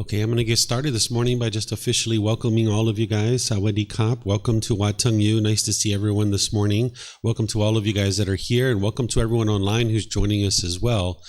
Okay, I'm going to get started this morning by just officially welcoming all of you guys. Sawadee-kap. Welcome to Wat Tung. Nice to see everyone this morning. Welcome to all of you guys that are here, and welcome to everyone online who's joining us as well.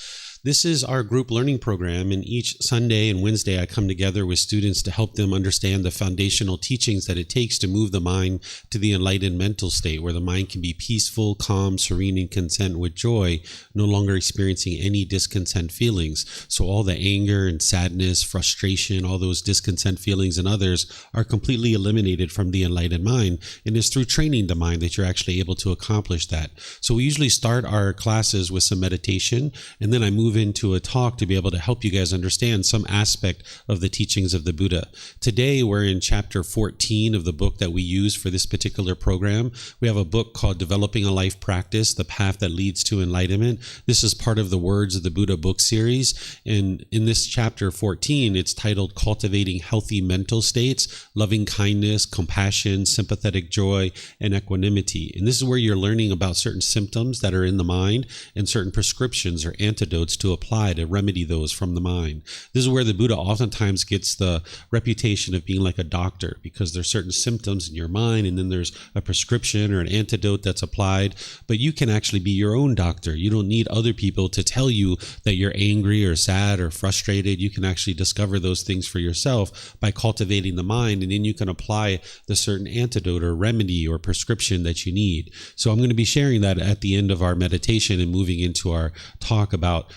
This is our group learning program, and each Sunday and Wednesday I come together with students to help them understand the foundational teachings that it takes to move the mind to the enlightened mental state, where the mind can be peaceful, calm, serene, and content with joy, no longer experiencing any discontent feelings. So all the anger and sadness, frustration, all those discontent feelings in others are completely eliminated from the enlightened mind, and it's through training the mind that you're actually able to accomplish that. So we usually start our classes with some meditation, and then I move into a talk to be able to help you guys understand some aspect of the teachings of the Buddha. Today, we're in chapter 14 of the book that we use for this particular program. We have a book called Developing a Life Practice, The Path That Leads to Enlightenment. This is part of the Words of the Buddha book series. And in this chapter 14, it's titled Cultivating Healthy Mental States, Loving Kindness, Compassion, Sympathetic Joy, and Equanimity. And this is where you're learning about certain symptoms that are in the mind and certain prescriptions or antidotes to apply to remedy those from the mind. This is where the Buddha oftentimes gets the reputation of being like a doctor, because there's certain symptoms in your mind and then there's a prescription or an antidote that's applied, but you can actually be your own doctor. You don't need other people to tell you that you're angry or sad or frustrated. You can actually discover those things for yourself by cultivating the mind, and then you can apply the certain antidote or remedy or prescription that you need. So I'm going to be sharing that at the end of our meditation and moving into our talk about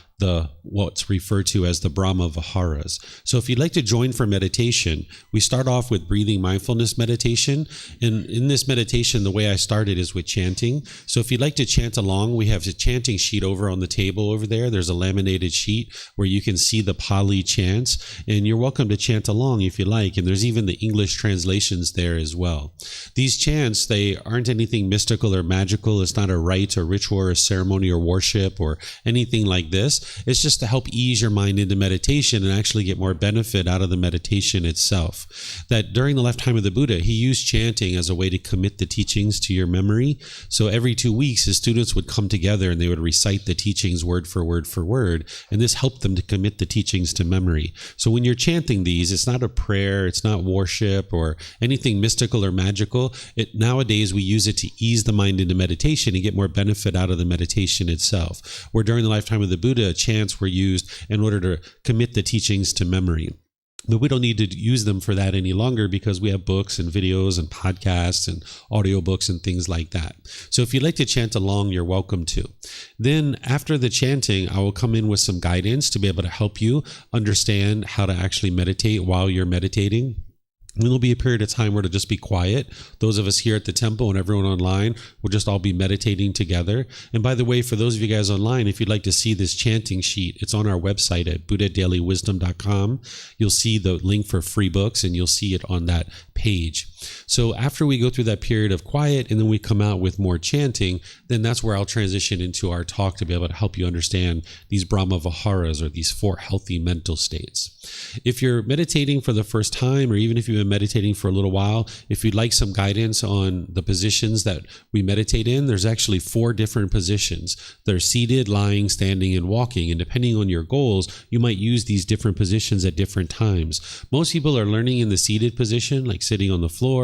what's referred to as the Brahma-viharas. So if you'd like to join for meditation, we start off with breathing mindfulness meditation. And in this meditation, the way I started is with chanting. So if you'd like to chant along, we have a chanting sheet over on the table over there. There's a laminated sheet where you can see the Pali chants, and you're welcome to chant along if you like. And there's even the English translations there as well. These chants, they aren't anything mystical or magical. It's not a rite or ritual or ceremony or worship or anything like this. It's just to help ease your mind into meditation and actually get more benefit out of the meditation itself. That during the lifetime of the Buddha, he used chanting as a way to commit the teachings to your memory. So every 2 weeks, his students would come together and they would recite the teachings word for word for word, and this helped them to commit the teachings to memory. So when you're chanting these, it's not a prayer, it's not worship or anything mystical or magical. Nowadays, we use it to ease the mind into meditation and get more benefit out of the meditation itself. Where during the lifetime of the Buddha, chants were used in order to commit the teachings to memory. But we don't need to use them for that any longer because we have books and videos and podcasts and audiobooks and things like that. So if you'd like to chant along, you're welcome to. Then after the chanting, I will come in with some guidance to be able to help you understand how to actually meditate while you're meditating. There'll be a period of time where it'll just be quiet. Those of us here at the temple and everyone online will just all be meditating together. And by the way, for those of you guys online, if you'd like to see this chanting sheet, it's on our website at buddhadailywisdom.com. You'll see the link for free books and you'll see it on that page. So after we go through that period of quiet and then we come out with more chanting, then that's where I'll transition into our talk to be able to help you understand these Brahma-viharas, or these 4 healthy mental states. If you're meditating for the first time, or even if you've been meditating for a little while, if you'd like some guidance on the positions that we meditate in, there's actually 4 different positions. They're seated, lying, standing, and walking. And depending on your goals, you might use these different positions at different times. Most people are learning in the seated position, like sitting on the floor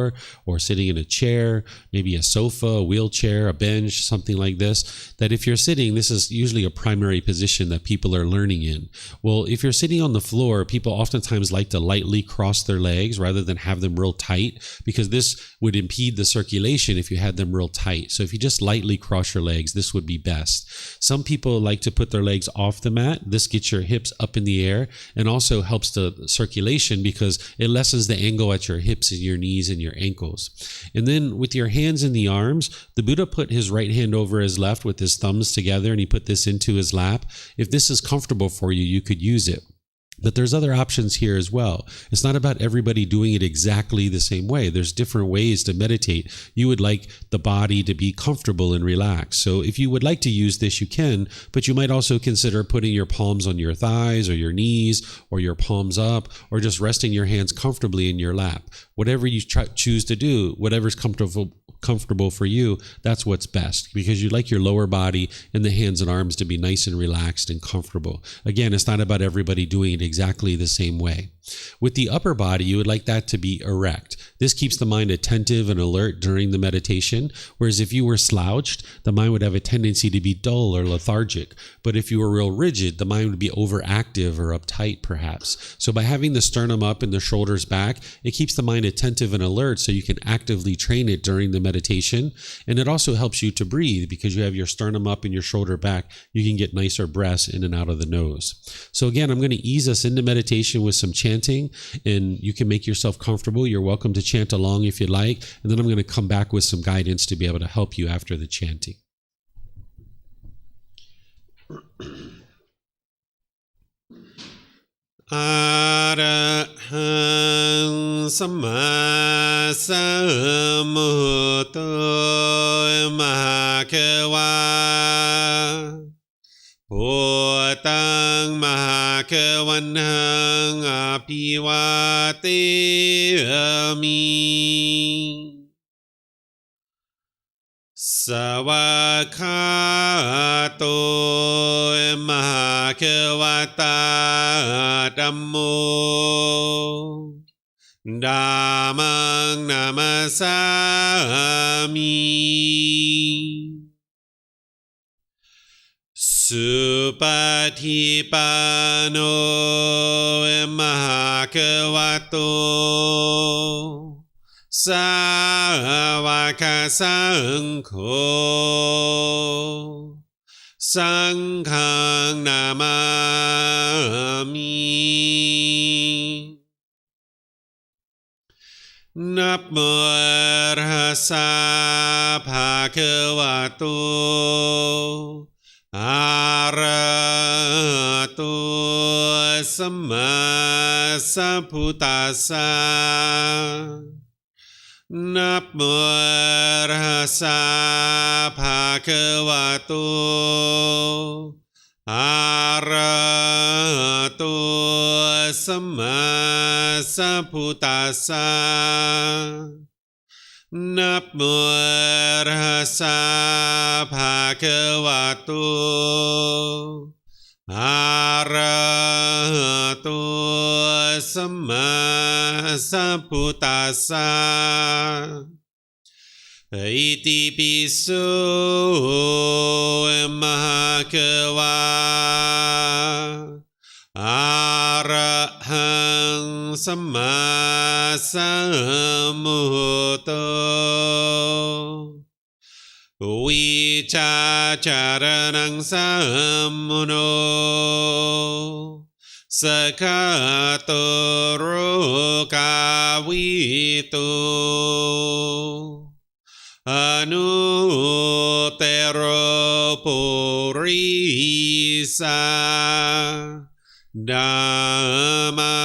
or sitting in a chair, maybe a sofa, a wheelchair, a bench, something like this. That if you're sitting, this is usually a primary position that people are learning in. Well, if you're sitting on the floor, people oftentimes like to lightly cross their legs rather than have them real tight, because this would impede the circulation if you had them real tight. So if you just lightly cross your legs, this would be best. Some people like to put their legs off the mat. This gets your hips up in the air and also helps the circulation because it lessens the angle at your hips and your knees and your ankles. And then with your hands in the arms, the Buddha put his right hand over his left with his thumbs together, and he put this into his lap. If this is comfortable for you, you could use it. But there's other options here as well. It's not about everybody doing it exactly the same way. There's different ways to meditate. You would like the body to be comfortable and relaxed. So if you would like to use this, you can, but you might also consider putting your palms on your thighs or your knees or your palms up, or just resting your hands comfortably in your lap. Whatever you choose to do, whatever's comfortable for you, that's what's best, because you like your lower body and the hands and arms to be nice and relaxed and comfortable. Again, it's not about everybody doing it exactly the same way. With the upper body, you would like that to be erect. This keeps the mind attentive and alert during the meditation, whereas if you were slouched, the mind would have a tendency to be dull or lethargic. But if you were real rigid, the mind would be overactive or uptight, perhaps. So by having the sternum up and the shoulders back, it keeps the mind attentive and alert so you can actively train it during the meditation. And it also helps you to breathe because you have your sternum up and your shoulder back. You can get nicer breaths in and out of the nose. So again, I'm going to ease us into meditation with some chanting, and you can make yourself comfortable. You're welcome to chant along if you'd like. And then I'm going to come back with some guidance to be able to help you after the chanting. Arahang Samma Sambuddho Mahakawa Wat Tung Mahakawanhang Apiwateyami Sawakato Mahakawata Dhammo Dhammang Namasami Supatipano Mahakavato Sāvaka Saṅkho Saṅghang Namami Namo Arhasa Bhagavato Arahato Samma Sambuddhassa Namo Arhasa Bhagavato Arahato Samma Sambuddhassa Namo Arhasa Bhagavato Arahato Samma Sambuddhassa Iti piso Mahakawa Arahang Samma Sambuddho Vicacaranang Sammuno Sakatoro Kavito Anutero Purisa Dhamma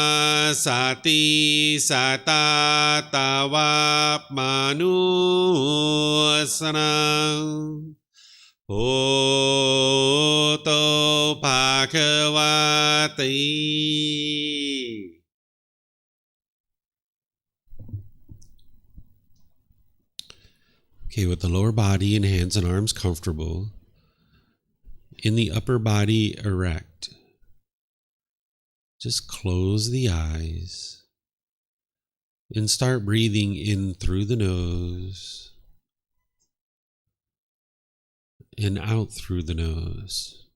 Sati Satatawap Manusanang Oto Bhagavati. Okay, with the lower body and hands and arms comfortable, in the upper body erect, just close the eyes and start breathing in through the nose and out through the nose.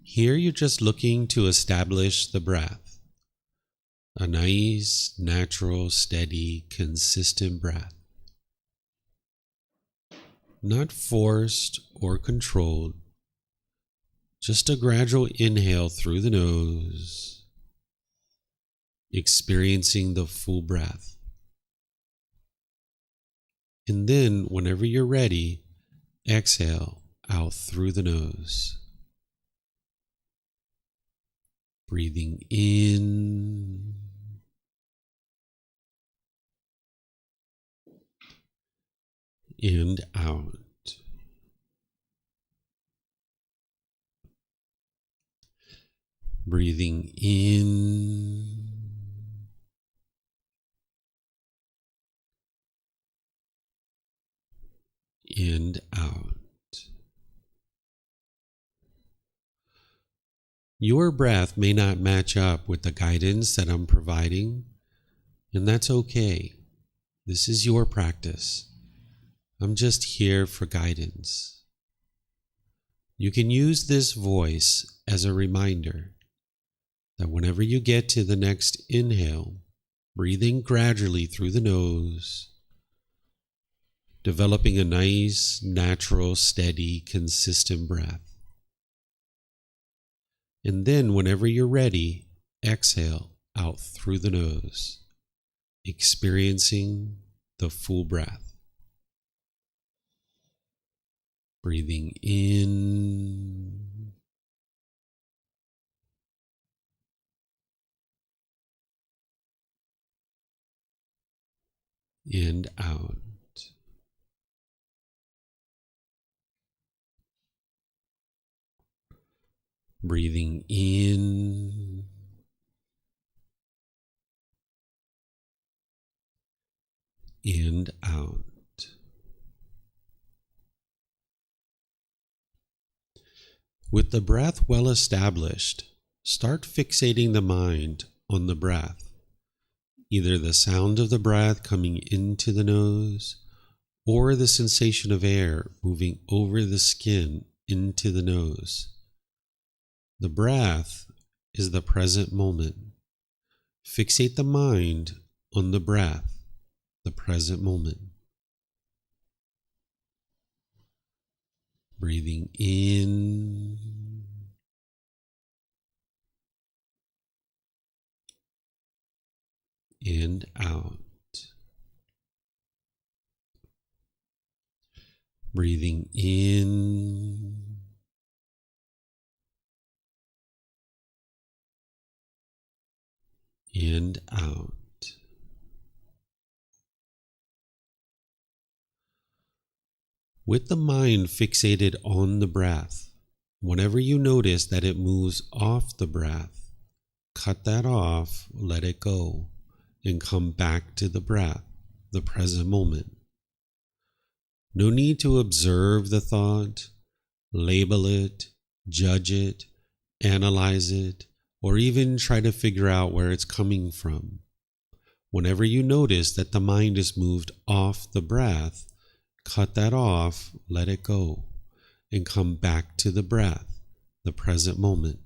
Here you're just looking to establish the breath, a nice, natural, steady, consistent breath, not forced or controlled, just a gradual inhale through the nose, experiencing the full breath. And then, whenever you're ready, exhale out through the nose. Breathing in and out. Breathing in and out. Your breath may not match up with the guidance that I'm providing, and that's okay. This is your practice. I'm just here for guidance. You can use this voice as a reminder that whenever you get to the next inhale, breathing gradually through the nose, developing a nice, natural, steady, consistent breath. And then whenever you're ready, exhale out through the nose, experiencing the full breath. Breathing in and out. Breathing in and out. With the breath well established, start fixating the mind on the breath, either the sound of the breath coming into the nose or the sensation of air moving over the skin into the nose. The breath is the present moment. Fixate the mind on the breath, the present moment. Breathing in and out. Breathing in and out. With the mind fixated on the breath, whenever you notice that it moves off the breath, cut that off, let it go, and come back to the breath, the present moment. No need to observe the thought, label it, judge it, analyze it, or even try to figure out where it's coming from. Whenever you notice that the mind is moved off the breath, cut that off, let it go, and come back to the breath, the present moment.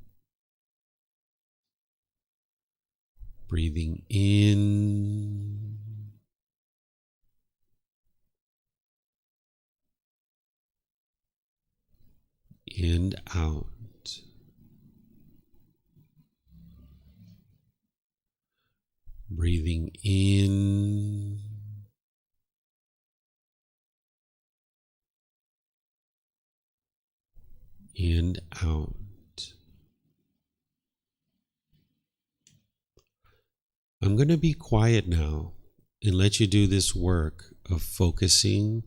Breathing in and out. Breathing in and out. I'm going to be quiet now and let you do this work of focusing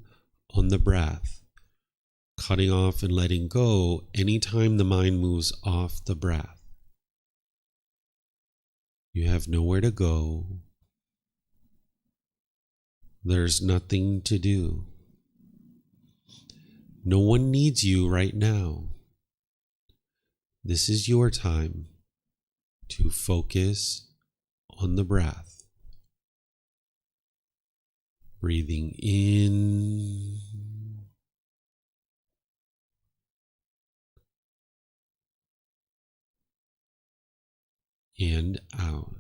on the breath, cutting off and letting go anytime the mind moves off the breath. You have nowhere to go. There's nothing to do. No one needs you right now. This is your time to focus on the breath. Breathing in and out.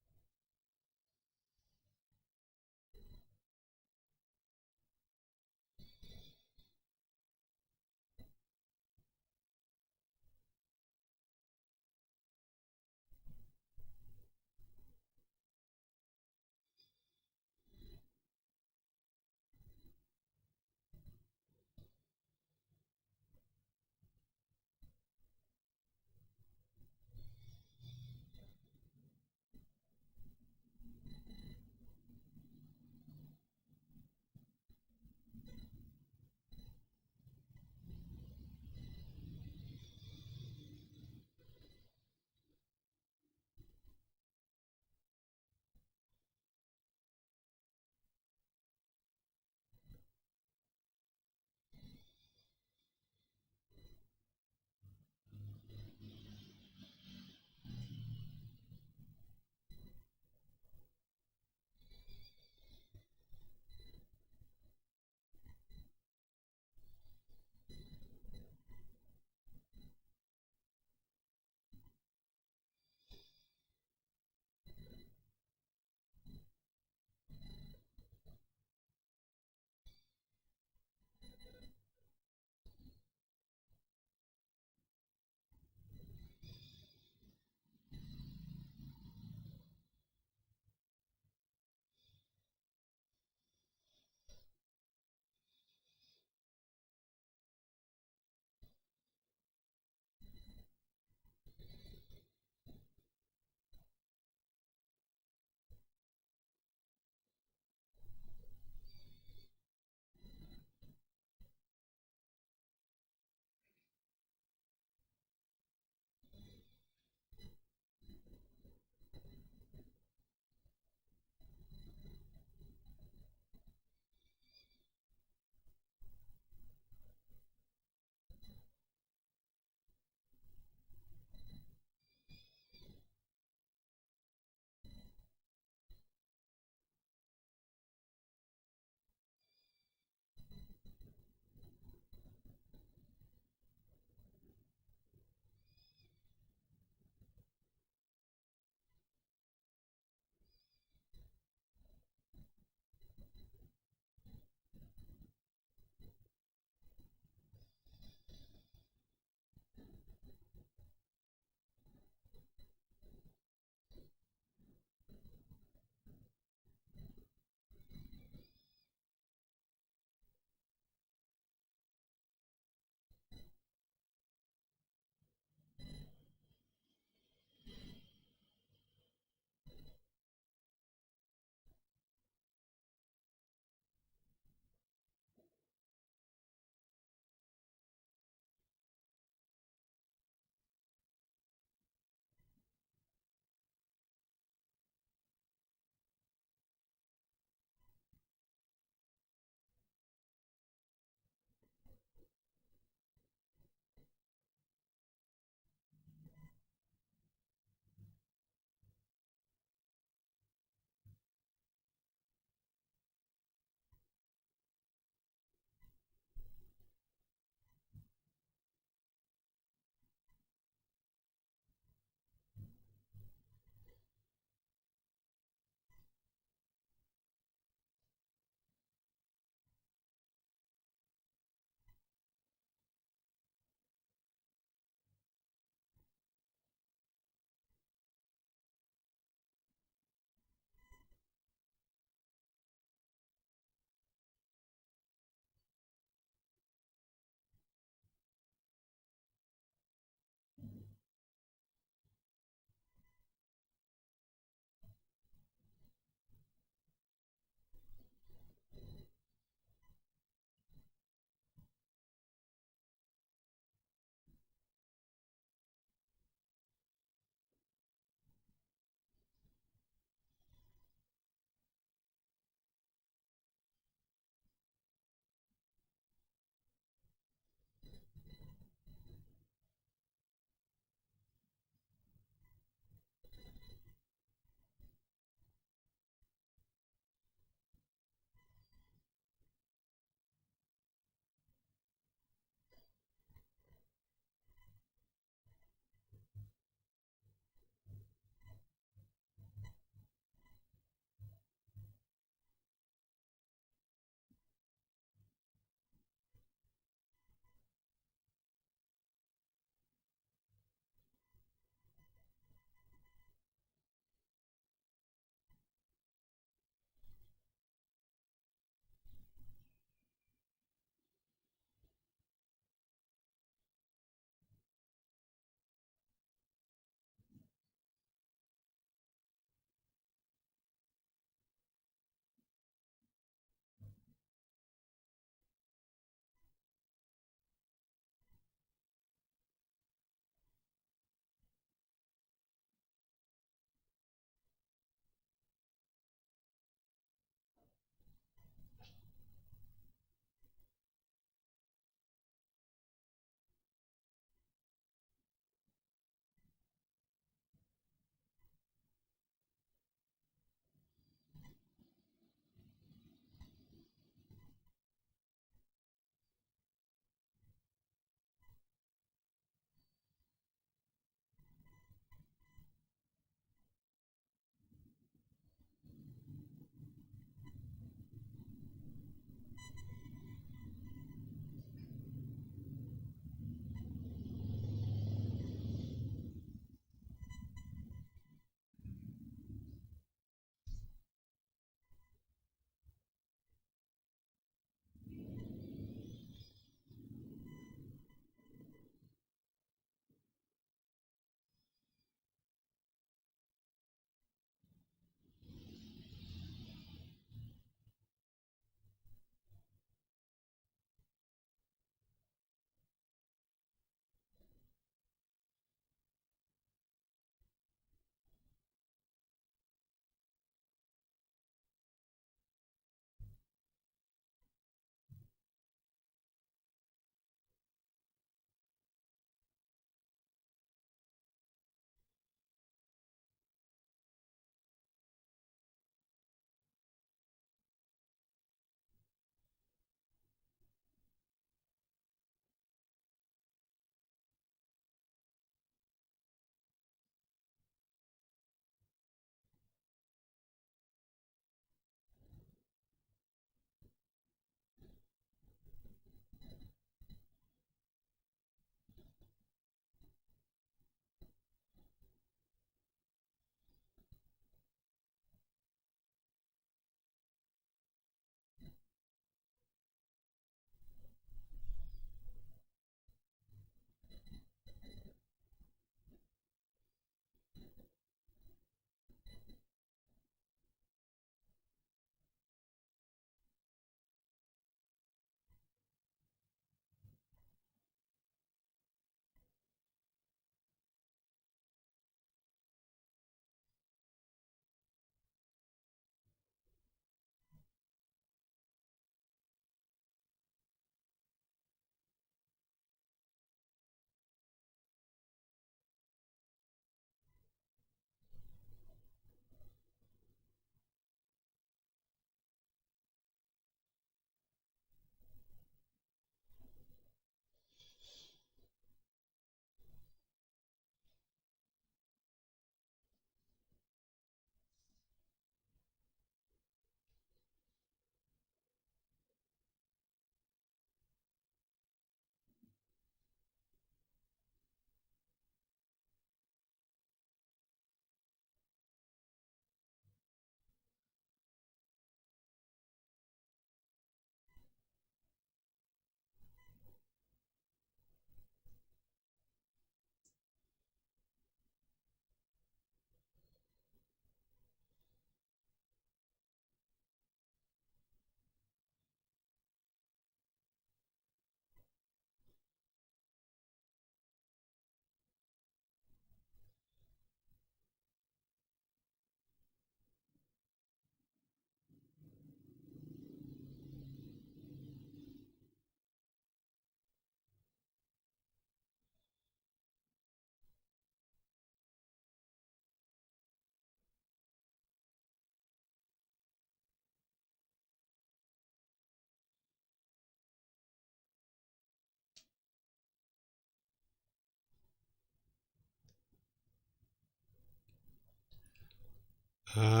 อะ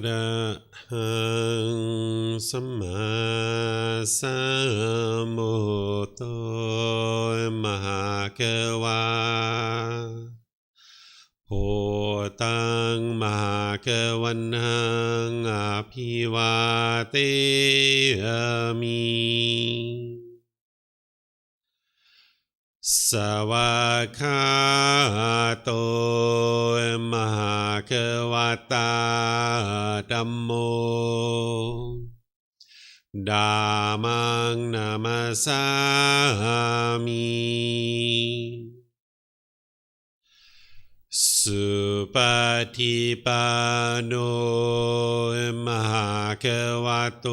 ระหังสัมมาสัมพุทโธมหะเกวาโพตังมหาเกวันหังอภิวาเทมิสวากขาโตมหาเกวัตตาธัมโมธัมมังนามัสสามิสุปฏิปันโนมหาเกวัตโต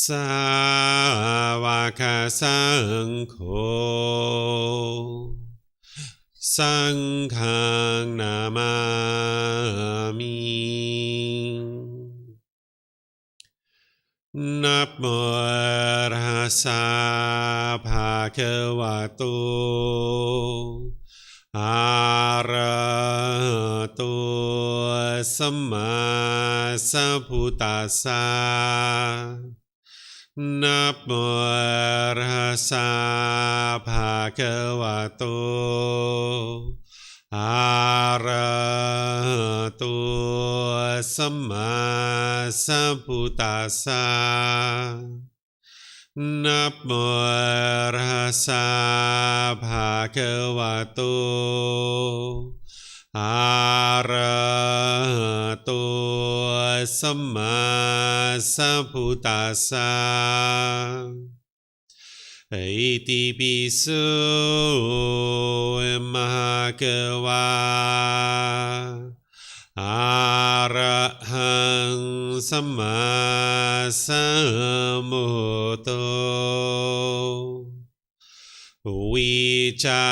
สาวกสังโฆสังฆังนามามินะโมตัสสะภะคะวะโตอะระหะโตสัมมาสัมพุทธัสสะนะโมตัสสะภะคะวะโตอะระหะโตสัมมาสัมพุทธัสสะนะโมตัสสะภะคะวะโตอะระหะโตสัมมาสัมพุทธัสสะอิติปิโสมหะเกวาอะระหังสัมมาสัมพุทโธวิชา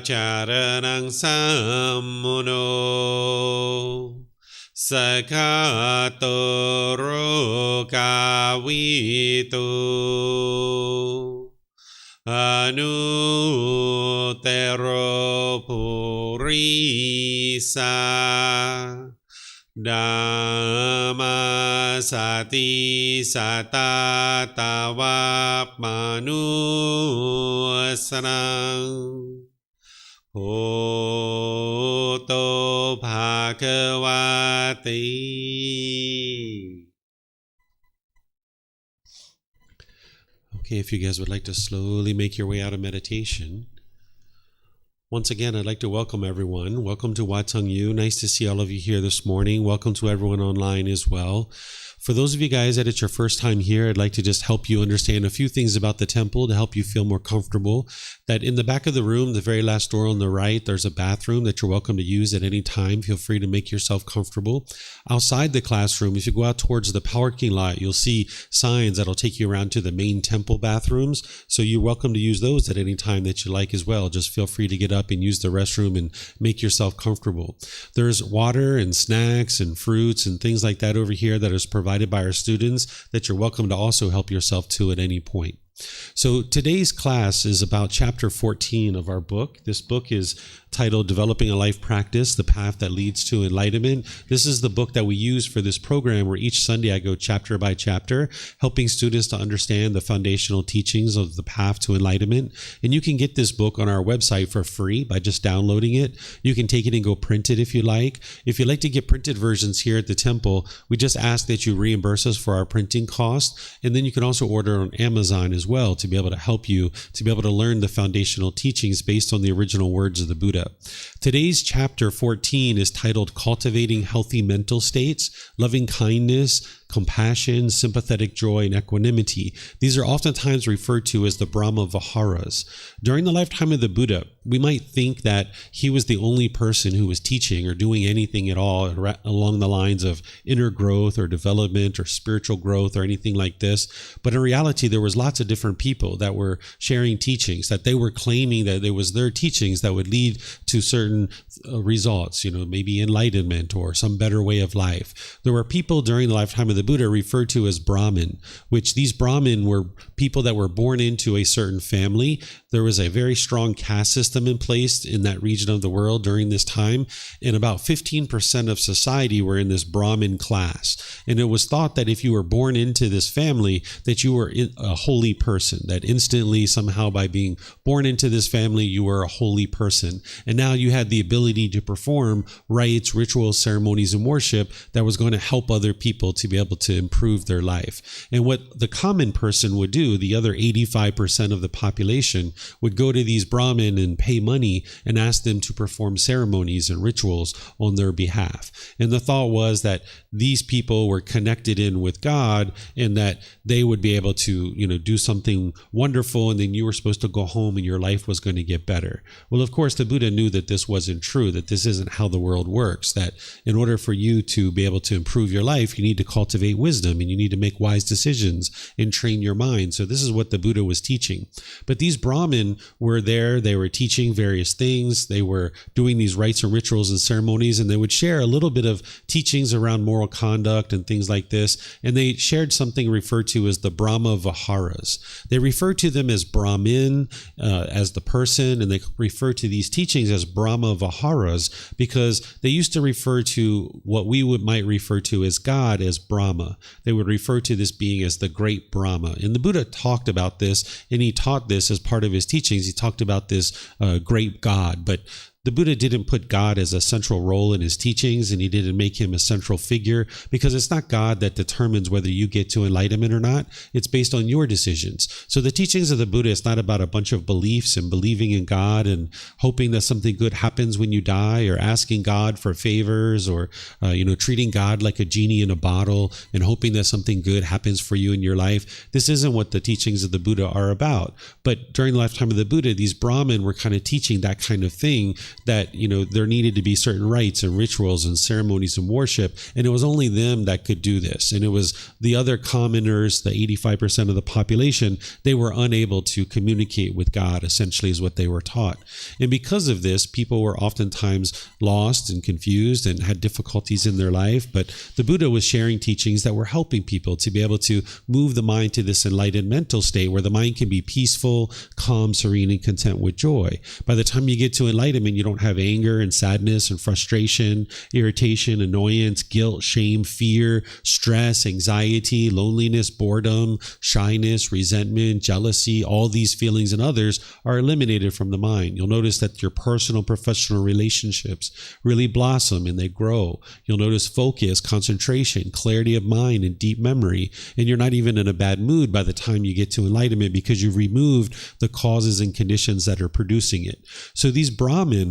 จารณังสัมมุโนสกขาโตโรกาวิโตอนุเตโรปุริสาธัมมาสติสัตตาตาวะมนุสนังโหโตภะคะวะติ Okay, if you guys would like to slowly make your way out of meditation. Once again, I'd like to welcome everyone. Welcome to Wat Tung. Nice to see all of you here this morning. Welcome to everyone online as well. For those of you guys that it's your first time here, I'd like to just help you understand a few things about the temple to help you feel more comfortable. That in the back of the room, the very last door on the right, there's a bathroom that you're welcome to use at any time. Feel free to make yourself comfortable. Outside the classroom, if you go out towards the parking lot, you'll see signs that'll take you around to the main temple bathrooms. So you're welcome to use those at any time that you like as well. Just feel free to get up and use the restroom and make yourself comfortable. There's water and snacks and fruits and things like that over here that is provided by our students that you're welcome to also help yourself to at any point. So today's class is about chapter 14 of our book. This book is titled Developing a Life Practice, The Path That Leads to Enlightenment. This is the book that we use for this program where each Sunday I go chapter by chapter, helping students to understand the foundational teachings of the path to enlightenment. And you can get this book on our website for free by just downloading it. You can take it and go print it if you like. If you'd like to get printed versions here at the temple, we just ask that you reimburse us for our printing costs. And then you can also order on Amazon as well to be able to help you to be able to learn the foundational teachings based on the original words of the Buddha. Today's chapter 14 is titled Cultivating Healthy Mental States, Loving Kindness, Compassion, Sympathetic Joy, and Equanimity. These are oftentimes referred to as the Brahma-viharas. During the lifetime of the Buddha, we might think that he was the only person who was teaching or doing anything at all along the lines of inner growth or development or spiritual growth or anything like this. But in reality, there was lots of different people that were sharing teachings, that they were claiming that it was their teachings that would lead to certain results, maybe enlightenment or some better way of life. There were people during the lifetime of the Buddha referred to as Brahmin, which these Brahmin were people that were born into a certain family. There was a very strong caste system in place in that region of the world during this time, and about 15% of society were in this Brahmin class. And it was thought that if you were born into this family, that you were a holy person, that instantly, somehow by being born into this family, you were a holy person. And now you had the ability to perform rites, rituals, ceremonies, and worship that was going to help other people to be able to improve their life. And what the common person would do, the other 85% of the population, would go to these Brahmin and pay money and ask them to perform ceremonies and rituals on their behalf. And the thought was that these people were connected in with God and that they would be able to, do something wonderful, and then you were supposed to go home and your life was going to get better. Well, of course, the Buddha knew that this wasn't true, that this isn't how the world works, that in order for you to be able to improve your life, you need to cultivate wisdom and you need to make wise decisions and train your mind. So this is what the Buddha was teaching. But these Brahmin were there, they were teaching various things, they were doing these rites and rituals and ceremonies, and they would share a little bit of teachings around moral conduct and things like this. And they shared something referred to as the Brahma-viharas. They refer to them as Brahmin, as the person, and they refer to these teachings as Brahma-viharas because they used to refer to what we might refer to as God as Brahma. They would refer to this being as the great Brahma. And the Buddha talked about this, and he taught this as part of his teachings. He talked about this great God, but the Buddha didn't put God as a central role in his teachings, and he didn't make him a central figure because it's not God that determines whether you get to enlightenment or not. It's based on your decisions. So the teachings of the Buddha is not about a bunch of beliefs and believing in God and hoping that something good happens when you die, or asking God for favors, or treating God like a genie in a bottle and hoping that something good happens for you in your life. This isn't what the teachings of the Buddha are about. But during the lifetime of the Buddha, these Brahmin were kind of teaching that kind of thing, that there needed to be certain rites and rituals and ceremonies and worship, and it was only them that could do this. And it was the other commoners, the 85% of the population, they were unable to communicate with God, essentially, is what they were taught. And because of this, people were oftentimes lost and confused and had difficulties in their life. But the Buddha was sharing teachings that were helping people to be able to move the mind to this enlightened mental state where the mind can be peaceful, calm, serene, and content with joy. By the time you get to enlightenment, you don't have anger and sadness and frustration, irritation, annoyance, guilt, shame, fear, stress, anxiety, loneliness, boredom, shyness, resentment, jealousy. All these feelings and others are eliminated from the mind. You'll notice that your personal, professional relationships really blossom and they grow. You'll notice focus, concentration, clarity of mind, and deep memory. And you're not even in a bad mood by the time you get to enlightenment because you've removed the causes and conditions that are producing it. So these Brahmin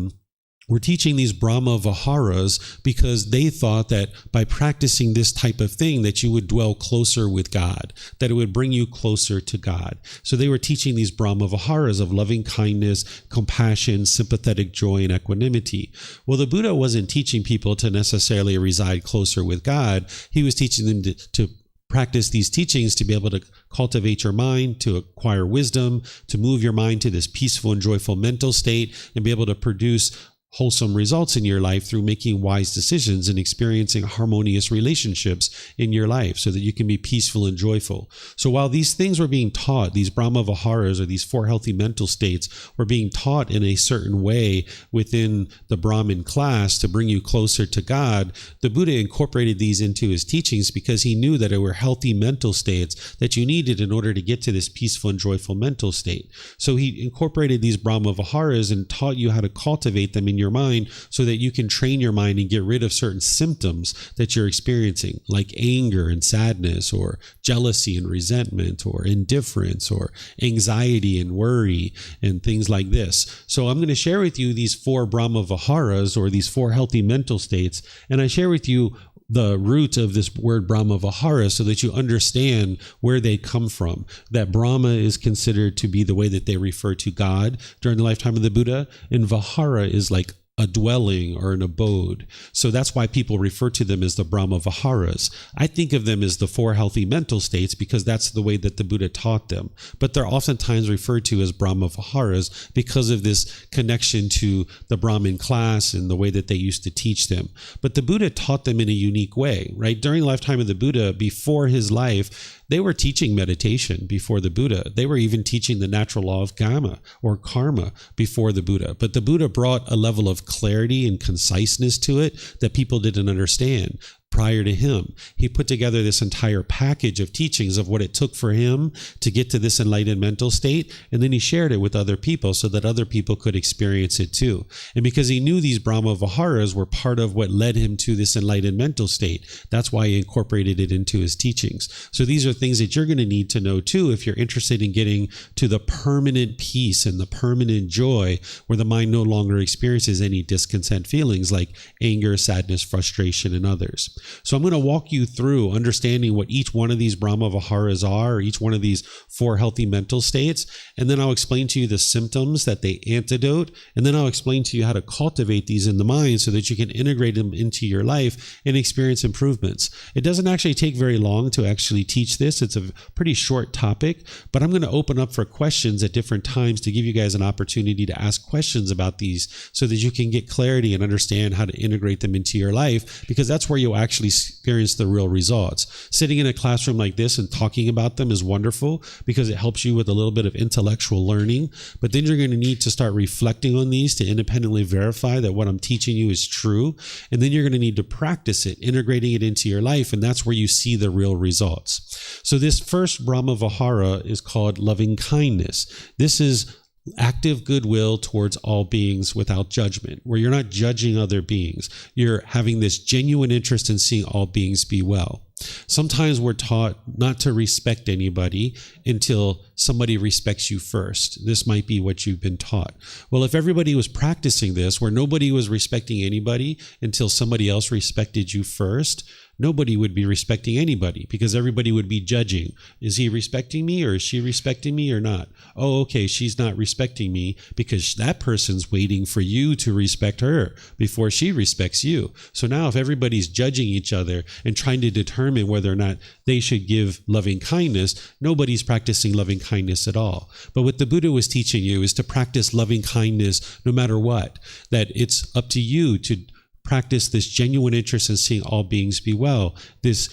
were teaching these Brahma-viharas because they thought that by practicing this type of thing that you would dwell closer with God, that it would bring you closer to God. So they were teaching these Brahma-viharas of loving kindness, compassion, sympathetic joy, and equanimity. Well, the Buddha wasn't teaching people to necessarily reside closer with God. He was teaching them to practice these teachings to be able to cultivate your mind, to acquire wisdom, to move your mind to this peaceful and joyful mental state, and be able to produce wholesome results in your life through making wise decisions and experiencing harmonious relationships in your life so that you can be peaceful and joyful. So while these things were being taught, these Brahma-viharas, or these four healthy mental states, were being taught in a certain way within the Brahmin class to bring you closer to God, the Buddha incorporated these into his teachings because he knew that there were healthy mental states that you needed in order to get to this peaceful and joyful mental state. So he incorporated these Brahma-viharas and taught you how to cultivate them in your mind so that you can train your mind and get rid of certain symptoms that you're experiencing, like anger and sadness, or jealousy and resentment, or indifference, or anxiety and worry, and things like this. So I'm going to share with you these four Brahma-viharas, or these four healthy mental states, and I share with you the root of this word Brahma-vihara so that you understand where they come from. That Brahma is considered to be the way that they refer to God during the lifetime of the Buddha, and Vihara is like a dwelling or an abode. So that's why people refer to them as the Brahma-viharas. I think of them as the 4 healthy mental states because that's the way that the Buddha taught them. But they're oftentimes referred to as Brahma-viharas because of this connection to the Brahmin class and the way that they used to teach them. But the Buddha taught them in a unique way, right? During the lifetime of the Buddha, before his life, they were teaching meditation before the Buddha. They were even teaching the natural law of karma or karma before the Buddha. But the Buddha brought a level of clarity and conciseness to it that people didn't understand. Prior to him, he put together this entire package of teachings of what it took for him to get to this enlightened mental state, and then he shared it with other people so that other people could experience it too. And because he knew these Brahma-viharas were part of what led him to this enlightened mental state, that's why he incorporated it into his teachings. So these are things that you're going to need to know too if you're interested in getting to the permanent peace and the permanent joy where the mind no longer experiences any discontent feelings like anger, sadness, frustration, and others. So I'm going to walk you through understanding what each one of these Brahma-viharas are, or each one of these 4 healthy mental states, and then I'll explain to you the symptoms that they antidote, and then I'll explain to you how to cultivate these in the mind so that you can integrate them into your life and experience improvements. It doesn't actually take very long to actually teach this. It's a pretty short topic, but I'm going to open up for questions at different times to give you guys an opportunity to ask questions about these so that you can get clarity and understand how to integrate them into your life, because that's where you'll actually experience the real results. Sitting in a classroom like this and talking about them is wonderful because it helps you with a little bit of intellectual learning, but then you're going to need to start reflecting on these to independently verify that what I'm teaching you is true, and then you're going to need to practice it, integrating it into your life, and that's where you see the real results. So this first Brahma-vihara is called loving kindness. This is active goodwill towards all beings without judgment, where you're not judging other beings. You're having this genuine interest in seeing all beings be well. Sometimes we're taught not to respect anybody until somebody respects you first. This might be what you've been taught. Well, if everybody was practicing this, where nobody was respecting anybody until somebody else respected you first, nobody would be respecting anybody because everybody would be judging. Is he respecting me or is she respecting me or not? Oh, okay, she's not respecting me because that person's waiting for you to respect her before she respects you. So now if everybody's judging each other and trying to determine whether or not they should give loving kindness, nobody's practicing loving kindness at all. But what the Buddha was teaching you is to practice loving kindness no matter what, that it's up to you to practice this genuine interest in seeing all beings be well, this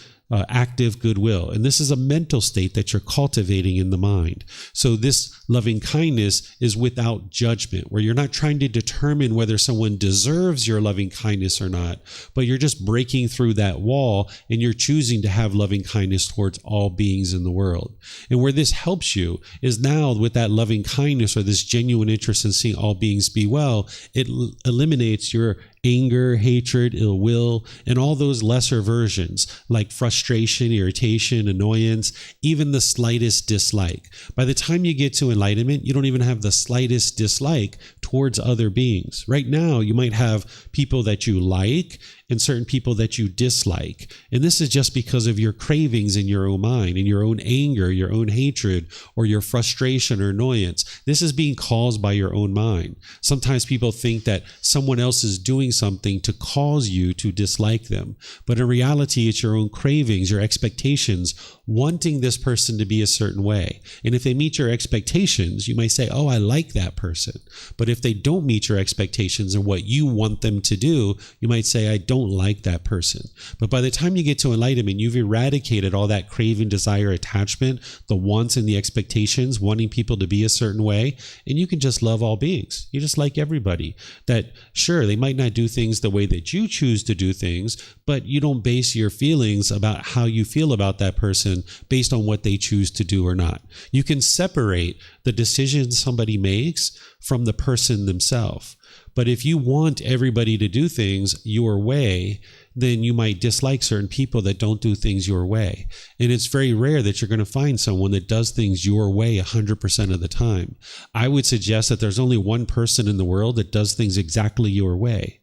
active goodwill. And this is a mental state that you're cultivating in the mind. So this loving kindness is without judgment, where you're not trying to determine whether someone deserves your loving kindness or not, but you're just breaking through that wall and you're choosing to have loving kindness towards all beings in the world. And where this helps you is now with that loving kindness or this genuine interest in seeing all beings be well, it eliminates your anger, hatred, ill will, and all those lesser versions like frustration, irritation, annoyance, even the slightest dislike. By the time you get to enlightenment, you don't even have the slightest dislike towards other beings. Right now, you might have people that you like and certain people that you dislike. And this is just because of your cravings in your own mind and your own anger, your own hatred, or your frustration or annoyance. This is being caused by your own mind. Sometimes people think that someone else is doing something to cause you to dislike them. But in reality, it's your own cravings, your expectations, wanting this person to be a certain way. And if they meet your expectations, you might say, oh, I like that person. But if they don't meet your expectations and what you want them to do, you might say, I don't like that person. But by the time you get to enlightenment, you've eradicated all that craving, desire, attachment, the wants and the expectations, wanting people to be a certain way, and you can just love all beings. You just like everybody. That sure, they might not do things the way that you choose to do things, but you don't base your feelings about how you feel about that person based on what they choose to do or not. You can separate the decisions somebody makes from the person themselves. But if you want everybody to do things your way, then you might dislike certain people that don't do things your way. And it's very rare that you're going to find someone that does things your way 100% of the time. I would suggest that there's only one person in the world that does things exactly your way.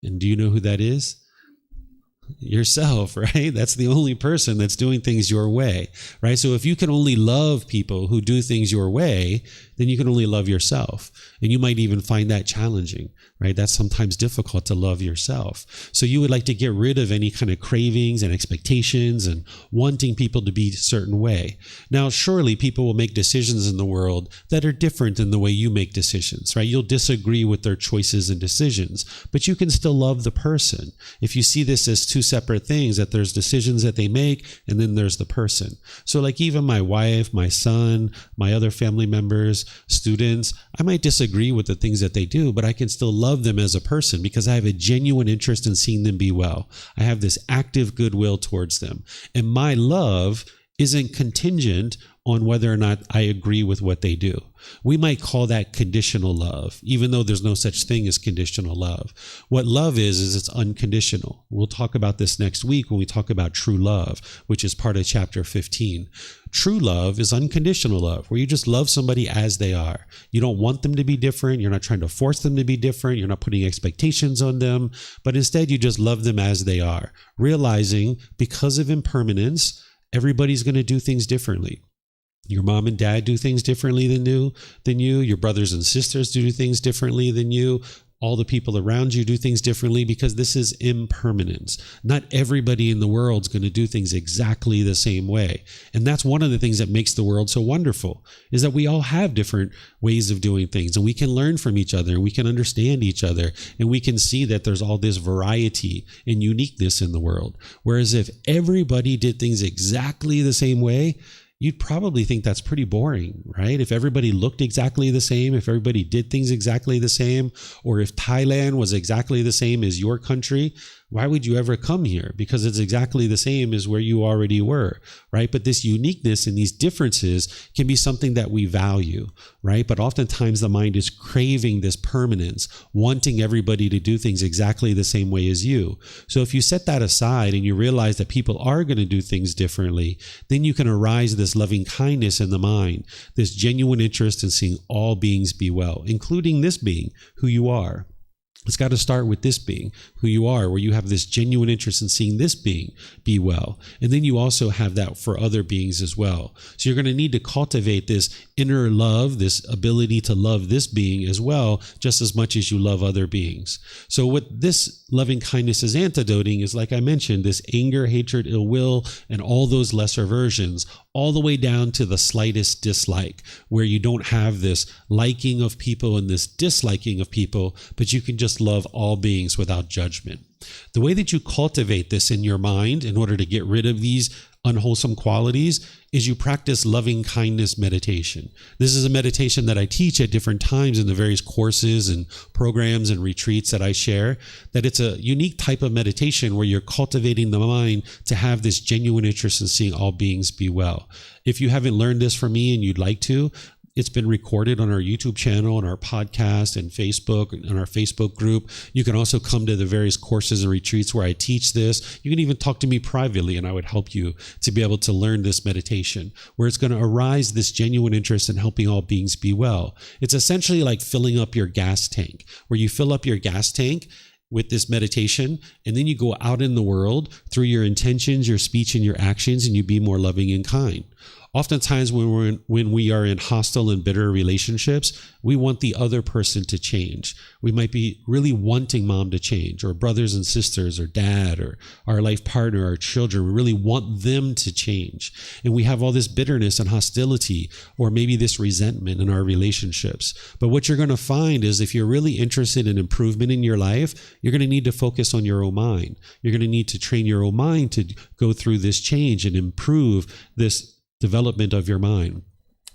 And do you know who that is? Yourself, right? That's the only person that's doing things your way, right? So if you can only love people who do things your way, then you can only love yourself. And you might even find that challenging, right? That's sometimes difficult to love yourself. So you would like to get rid of any kind of cravings and expectations and wanting people to be a certain way. Now, surely people will make decisions in the world that are different than the way you make decisions, right? You'll disagree with their choices and decisions, but you can still love the person. If you see this as two separate things, that there's decisions that they make and then there's the person. So like even my wife, my son, my other family members, students, I might disagree with the things that they do, but I can still love them as a person because I have a genuine interest in seeing them be well. I have this active goodwill towards them. And my love isn't contingent on whether or not I agree with what they do. We might call that conditional love, even though there's no such thing as conditional love. What love is it's unconditional. We'll talk about this next week when we talk about true love, which is part of chapter 15. True love is unconditional love, where you just love somebody as they are. You don't want them to be different. You're not trying to force them to be different. You're not putting expectations on them, but instead you just love them as they are, realizing because of impermanence, everybody's going to do things differently. Your mom and dad do things differently than you. Your brothers and sisters do things differently than you. All the people around you do things differently because this is impermanence. Not everybody in the world is going to do things exactly the same way. And that's one of the things that makes the world so wonderful, is that we all have different ways of doing things, and we can learn from each other, and we can understand each other, and we can see that there's all this variety and uniqueness in the world. Whereas if everybody did things exactly the same way, you'd probably think that's pretty boring, right? If everybody looked exactly the same, if everybody did things exactly the same, or if Thailand was exactly the same as your country, why would you ever come here? Because it's exactly the same as where you already were, right? But this uniqueness and these differences can be something that we value, right? But oftentimes the mind is craving this permanence, wanting everybody to do things exactly the same way as you. So if you set that aside and you realize that people are going to do things differently, then you can arise this loving kindness in the mind, this genuine interest in seeing all beings be well, including this being, who you are. It's got to start with this being, who you are, where you have this genuine interest in seeing this being be well. And then you also have that for other beings as well. So you're going to need to cultivate this inner love, this ability to love this being as well, just as much as you love other beings. So what this loving kindness is antidoting is, like I mentioned, this anger, hatred, ill will, and all those lesser versions, all the way down to the slightest dislike, where you don't have this liking of people and this disliking of people, but you can just love all beings without judgment. The way that you cultivate this in your mind in order to get rid of these unwholesome qualities is you practice loving kindness meditation. This is a meditation that I teach at different times in the various courses and programs and retreats that I share, that it's a unique type of meditation where you're cultivating the mind to have this genuine interest in seeing all beings be well. If you haven't learned this from me and you'd like to, it's been recorded on our YouTube channel, on our podcast, and Facebook, and our Facebook group. You can also come to the various courses and retreats where I teach this. You can even talk to me privately, and I would help you to be able to learn this meditation, where it's going to arise this genuine interest in helping all beings be well. It's essentially like filling up your gas tank, where you fill up your gas tank with this meditation, and then you go out in the world through your intentions, your speech, and your actions, and you be more loving and kind. Oftentimes when we are in hostile and bitter relationships, we want the other person to change. We might be really wanting mom to change, or brothers and sisters, or dad, or our life partner, our children. We really want them to change. And we have all this bitterness and hostility, or maybe this resentment in our relationships. But what you're going to find is, if you're really interested in improvement in your life, you're going to need to focus on your own mind. You're going to need to train your own mind to go through this change and improve this development of your mind.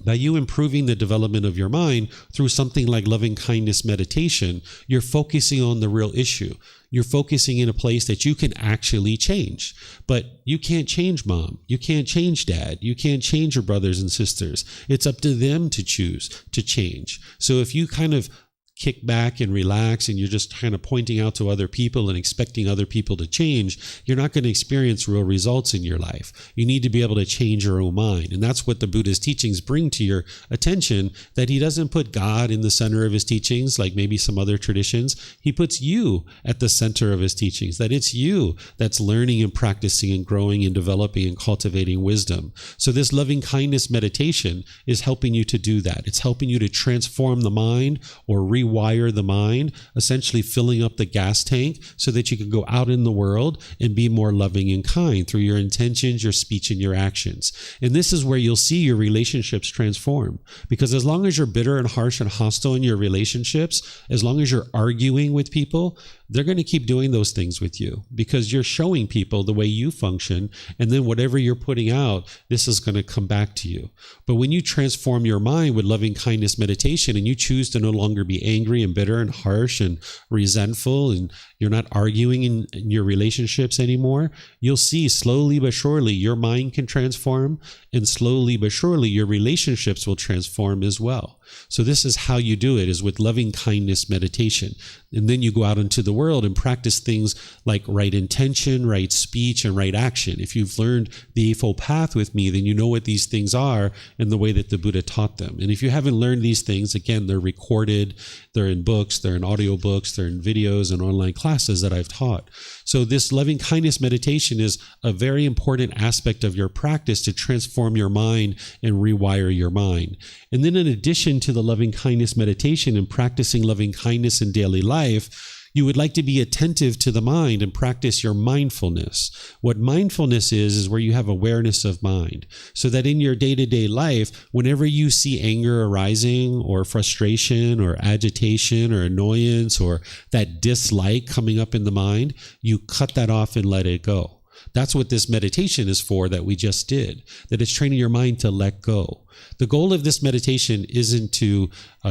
By you improving the development of your mind through something like loving kindness meditation, you're focusing on the real issue. You're focusing in a place that you can actually change. But you can't change mom. You can't change dad. You can't change your brothers and sisters. It's up to them to choose to change. So if you kind of kick back and relax and you're just kind of pointing out to other people and expecting other people to change, you're not going to experience real results in your life. You need to be able to change your own mind. And that's what the Buddha's teachings bring to your attention, that he doesn't put God in the center of his teachings like maybe some other traditions. He puts you at the center of his teachings, that it's you that's learning and practicing and growing and developing and cultivating wisdom. So this loving kindness meditation is helping you to do that. It's helping you to transform the mind or rewire the mind, essentially filling up the gas tank so that you can go out in the world and be more loving and kind through your intentions, your speech, and your actions. And this is where you'll see your relationships transform. Because as long as you're bitter and harsh and hostile in your relationships, as long as you're arguing with people, they're going to keep doing those things with you because you're showing people the way you function. And then whatever you're putting out, this is going to come back to you. But when you transform your mind with loving kindness meditation and you choose to no longer be angry and bitter and harsh and resentful, and you're not arguing in your relationships anymore, you'll see slowly but surely your mind can transform, and slowly but surely your relationships will transform as well. So this is how you do it, is with loving kindness meditation. And then you go out into the world and practice things like right intention, right speech, and right action. If you've learned the Eightfold Path with me, then you know what these things are and the way that the Buddha taught them. And if you haven't learned these things, again, they're recorded, they're in books, they're in audiobooks, they're in videos and online classes that I've taught. So this loving kindness meditation is a very important aspect of your practice to transform your mind and rewire your mind. And then in addition to the loving kindness meditation and practicing loving kindness in daily life, you would like to be attentive to the mind and practice your mindfulness. What mindfulness is where you have awareness of mind, so that in your day-to-day life, whenever you see anger arising or frustration or agitation or annoyance or that dislike coming up in the mind, you cut that off and let it go. That's what this meditation is for that we just did, that it's training your mind to let go. The goal of this meditation isn't to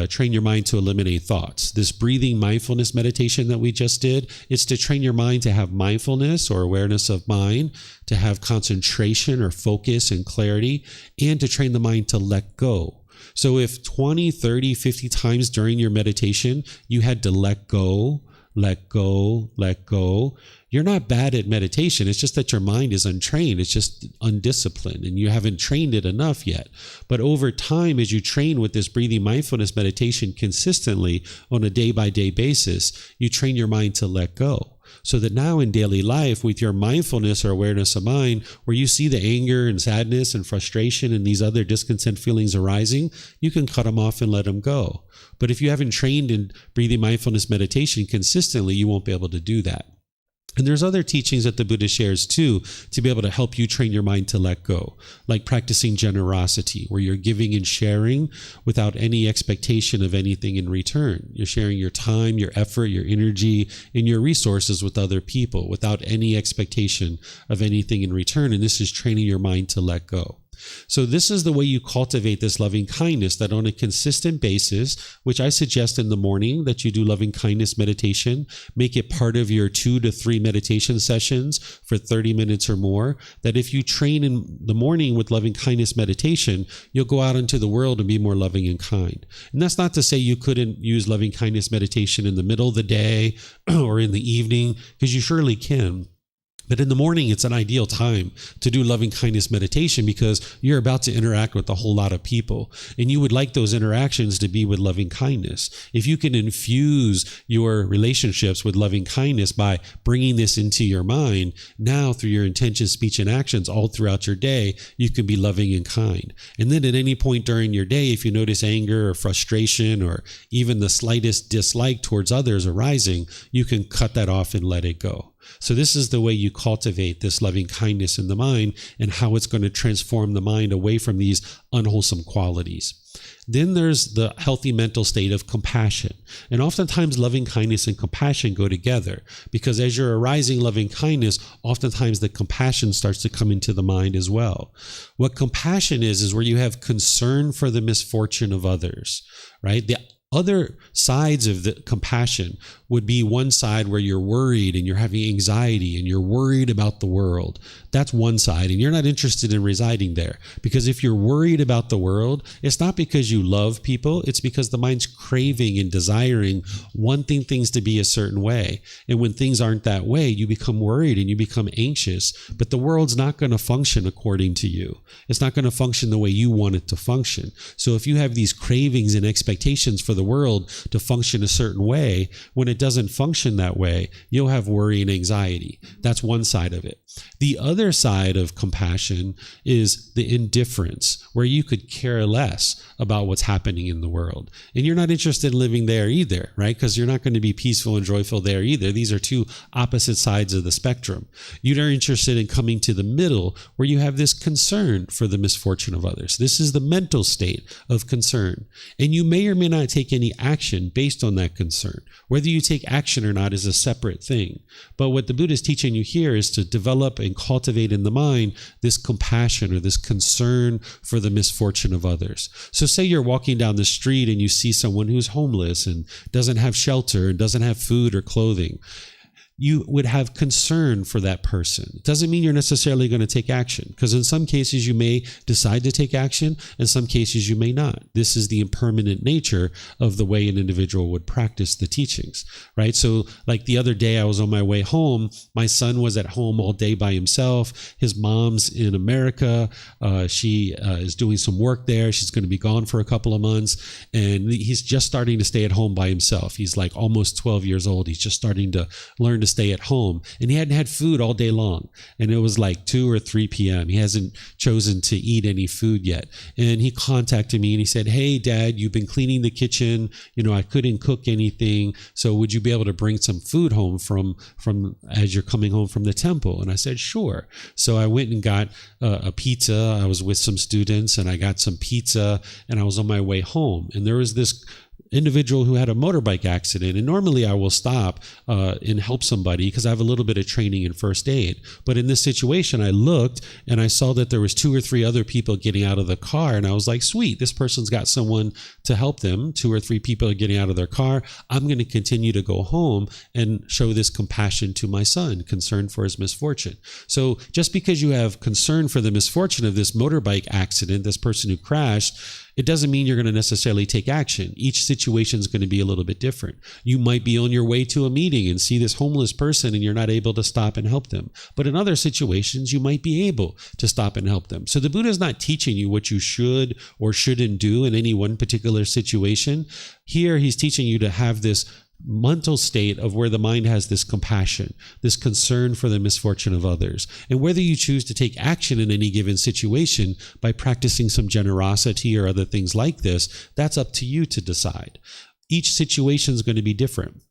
train your mind to eliminate thoughts. This breathing mindfulness meditation that we just did, it's to train your mind to have mindfulness or awareness of mind, to have concentration or focus and clarity, and to train the mind to let go. So if 20, 30, 50 times during your meditation, you had to let go, let go, let go, you're not bad at meditation. It's just that your mind is untrained. It's just undisciplined and you haven't trained it enough yet. But over time, as you train with this breathing mindfulness meditation consistently on a day-by-day basis, you train your mind to let go. So that now in daily life, with your mindfulness or awareness of mind, where you see the anger and sadness and frustration and these other discontent feelings arising, you can cut them off and let them go. But if you haven't trained in breathing mindfulness meditation consistently, you won't be able to do that. And there's other teachings that the Buddha shares too, to be able to help you train your mind to let go, like practicing generosity, where you're giving and sharing without any expectation of anything in return. You're sharing your time, your effort, your energy, and your resources with other people without any expectation of anything in return. And this is training your mind to let go. So this is the way you cultivate this loving kindness, that on a consistent basis, which I suggest in the morning that you do loving kindness meditation, make it part of your 2 to 3 meditation sessions for 30 minutes or more, that if you train in the morning with loving kindness meditation, you'll go out into the world and be more loving and kind. And that's not to say you couldn't use loving kindness meditation in the middle of the day or in the evening, because you surely can. But in the morning, it's an ideal time to do loving kindness meditation because you're about to interact with a whole lot of people. And you would like those interactions to be with loving kindness. If you can infuse your relationships with loving kindness by bringing this into your mind, now through your intention, speech, and actions all throughout your day, you can be loving and kind. And then at any point during your day, if you notice anger or frustration or even the slightest dislike towards others arising, you can cut that off and let it go. So this is the way you cultivate this loving kindness in the mind and how it's going to transform the mind away from these unwholesome qualities. Then there's the healthy mental state of compassion. And oftentimes loving kindness and compassion go together because as you're arising loving kindness, oftentimes the compassion starts to come into the mind as well. What compassion is where you have concern for the misfortune of others, right? The other sides of the compassion would be one side where you're worried and you're having anxiety and you're worried about the world. That's one side, and you're not interested in residing there. Because if you're worried about the world, it's not because you love people, it's because the mind's craving and desiring, wanting things to be a certain way. And when things aren't that way, you become worried and you become anxious, but the world's not going to function according to you. It's not going to function the way you want it to function. So if you have these cravings and expectations for the world to function a certain way, when it doesn't function that way, you'll have worry and anxiety. That's one side of it. The other side of compassion is the indifference, where you could care less about what's happening in the world. And you're not interested in living there either, right? Because you're not going to be peaceful and joyful there either. These are two opposite sides of the spectrum. You're interested in coming to the middle, where you have this concern for the misfortune of others. This is the mental state of concern. And you may or may not take any action based on that concern. Whether you take action or not is a separate thing. But what the Buddha is teaching you here is to develop and cultivate in the mind this compassion or this concern for the misfortune of others. So say you're walking down the street and you see someone who's homeless and doesn't have shelter and doesn't have food or clothing. You would have concern for that person. It doesn't mean you're necessarily going to take action, because in some cases you may decide to take action, in some cases you may not. This is the impermanent nature of the way an individual would practice the teachings, right? So like the other day I was on my way home, my son was at home all day by himself. His mom's in America. She is doing some work there. She's going to be gone for a couple of months, and he's just starting to stay at home by himself. He's like almost 12 years old. He's just starting to learn to stay at home, and he hadn't had food all day long, and it was like 2 or 3 p.m. He hasn't chosen to eat any food yet, and he contacted me and he said, "Hey Dad, you've been cleaning the kitchen, I couldn't cook anything, so would you be able to bring some food home from as you're coming home from the temple?" And I said, "Sure." So I went and got a pizza. I was with some students and I got some pizza, and I was on my way home, and there was this individual who had a motorbike accident. And normally I will stop and help somebody because I have a little bit of training in first aid. But in this situation, I looked and I saw that there was 2 or 3 other people getting out of the car. And I was like, sweet, this person's got someone to help them. 2 or 3 people are getting out of their car. I'm going to continue to go home and show this compassion to my son, concern for his misfortune. So just because you have concern for the misfortune of this motorbike accident, this person who crashed, it doesn't mean you're going to necessarily take action. Each situation is going to be a little bit different. You might be on your way to a meeting and see this homeless person and you're not able to stop and help them. But in other situations, you might be able to stop and help them. So the Buddha is not teaching you what you should or shouldn't do in any one particular situation. Here, he's teaching you to have this mental state of where the mind has this compassion, this concern for the misfortune of others. And whether you choose to take action in any given situation by practicing some generosity or other things like this, that's up to you to decide. Each situation is going to be different.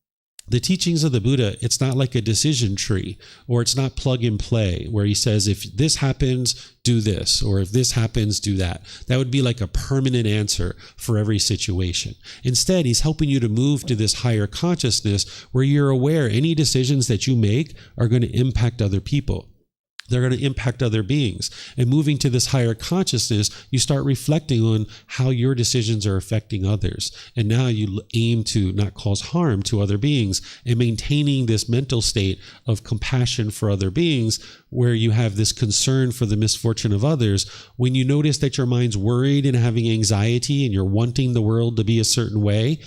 The teachings of the Buddha, it's not like a decision tree, or it's not plug and play where he says, if this happens, do this, or if this happens, do that. That would be like a permanent answer for every situation. Instead, he's helping you to move to this higher consciousness where you're aware any decisions that you make are going to impact other people. They're going to impact other beings. And moving to this higher consciousness, you start reflecting on how your decisions are affecting others. And now you aim to not cause harm to other beings, and maintaining this mental state of compassion for other beings where you have this concern for the misfortune of others. When you notice that your mind's worried and having anxiety and you're wanting the world to be a certain way,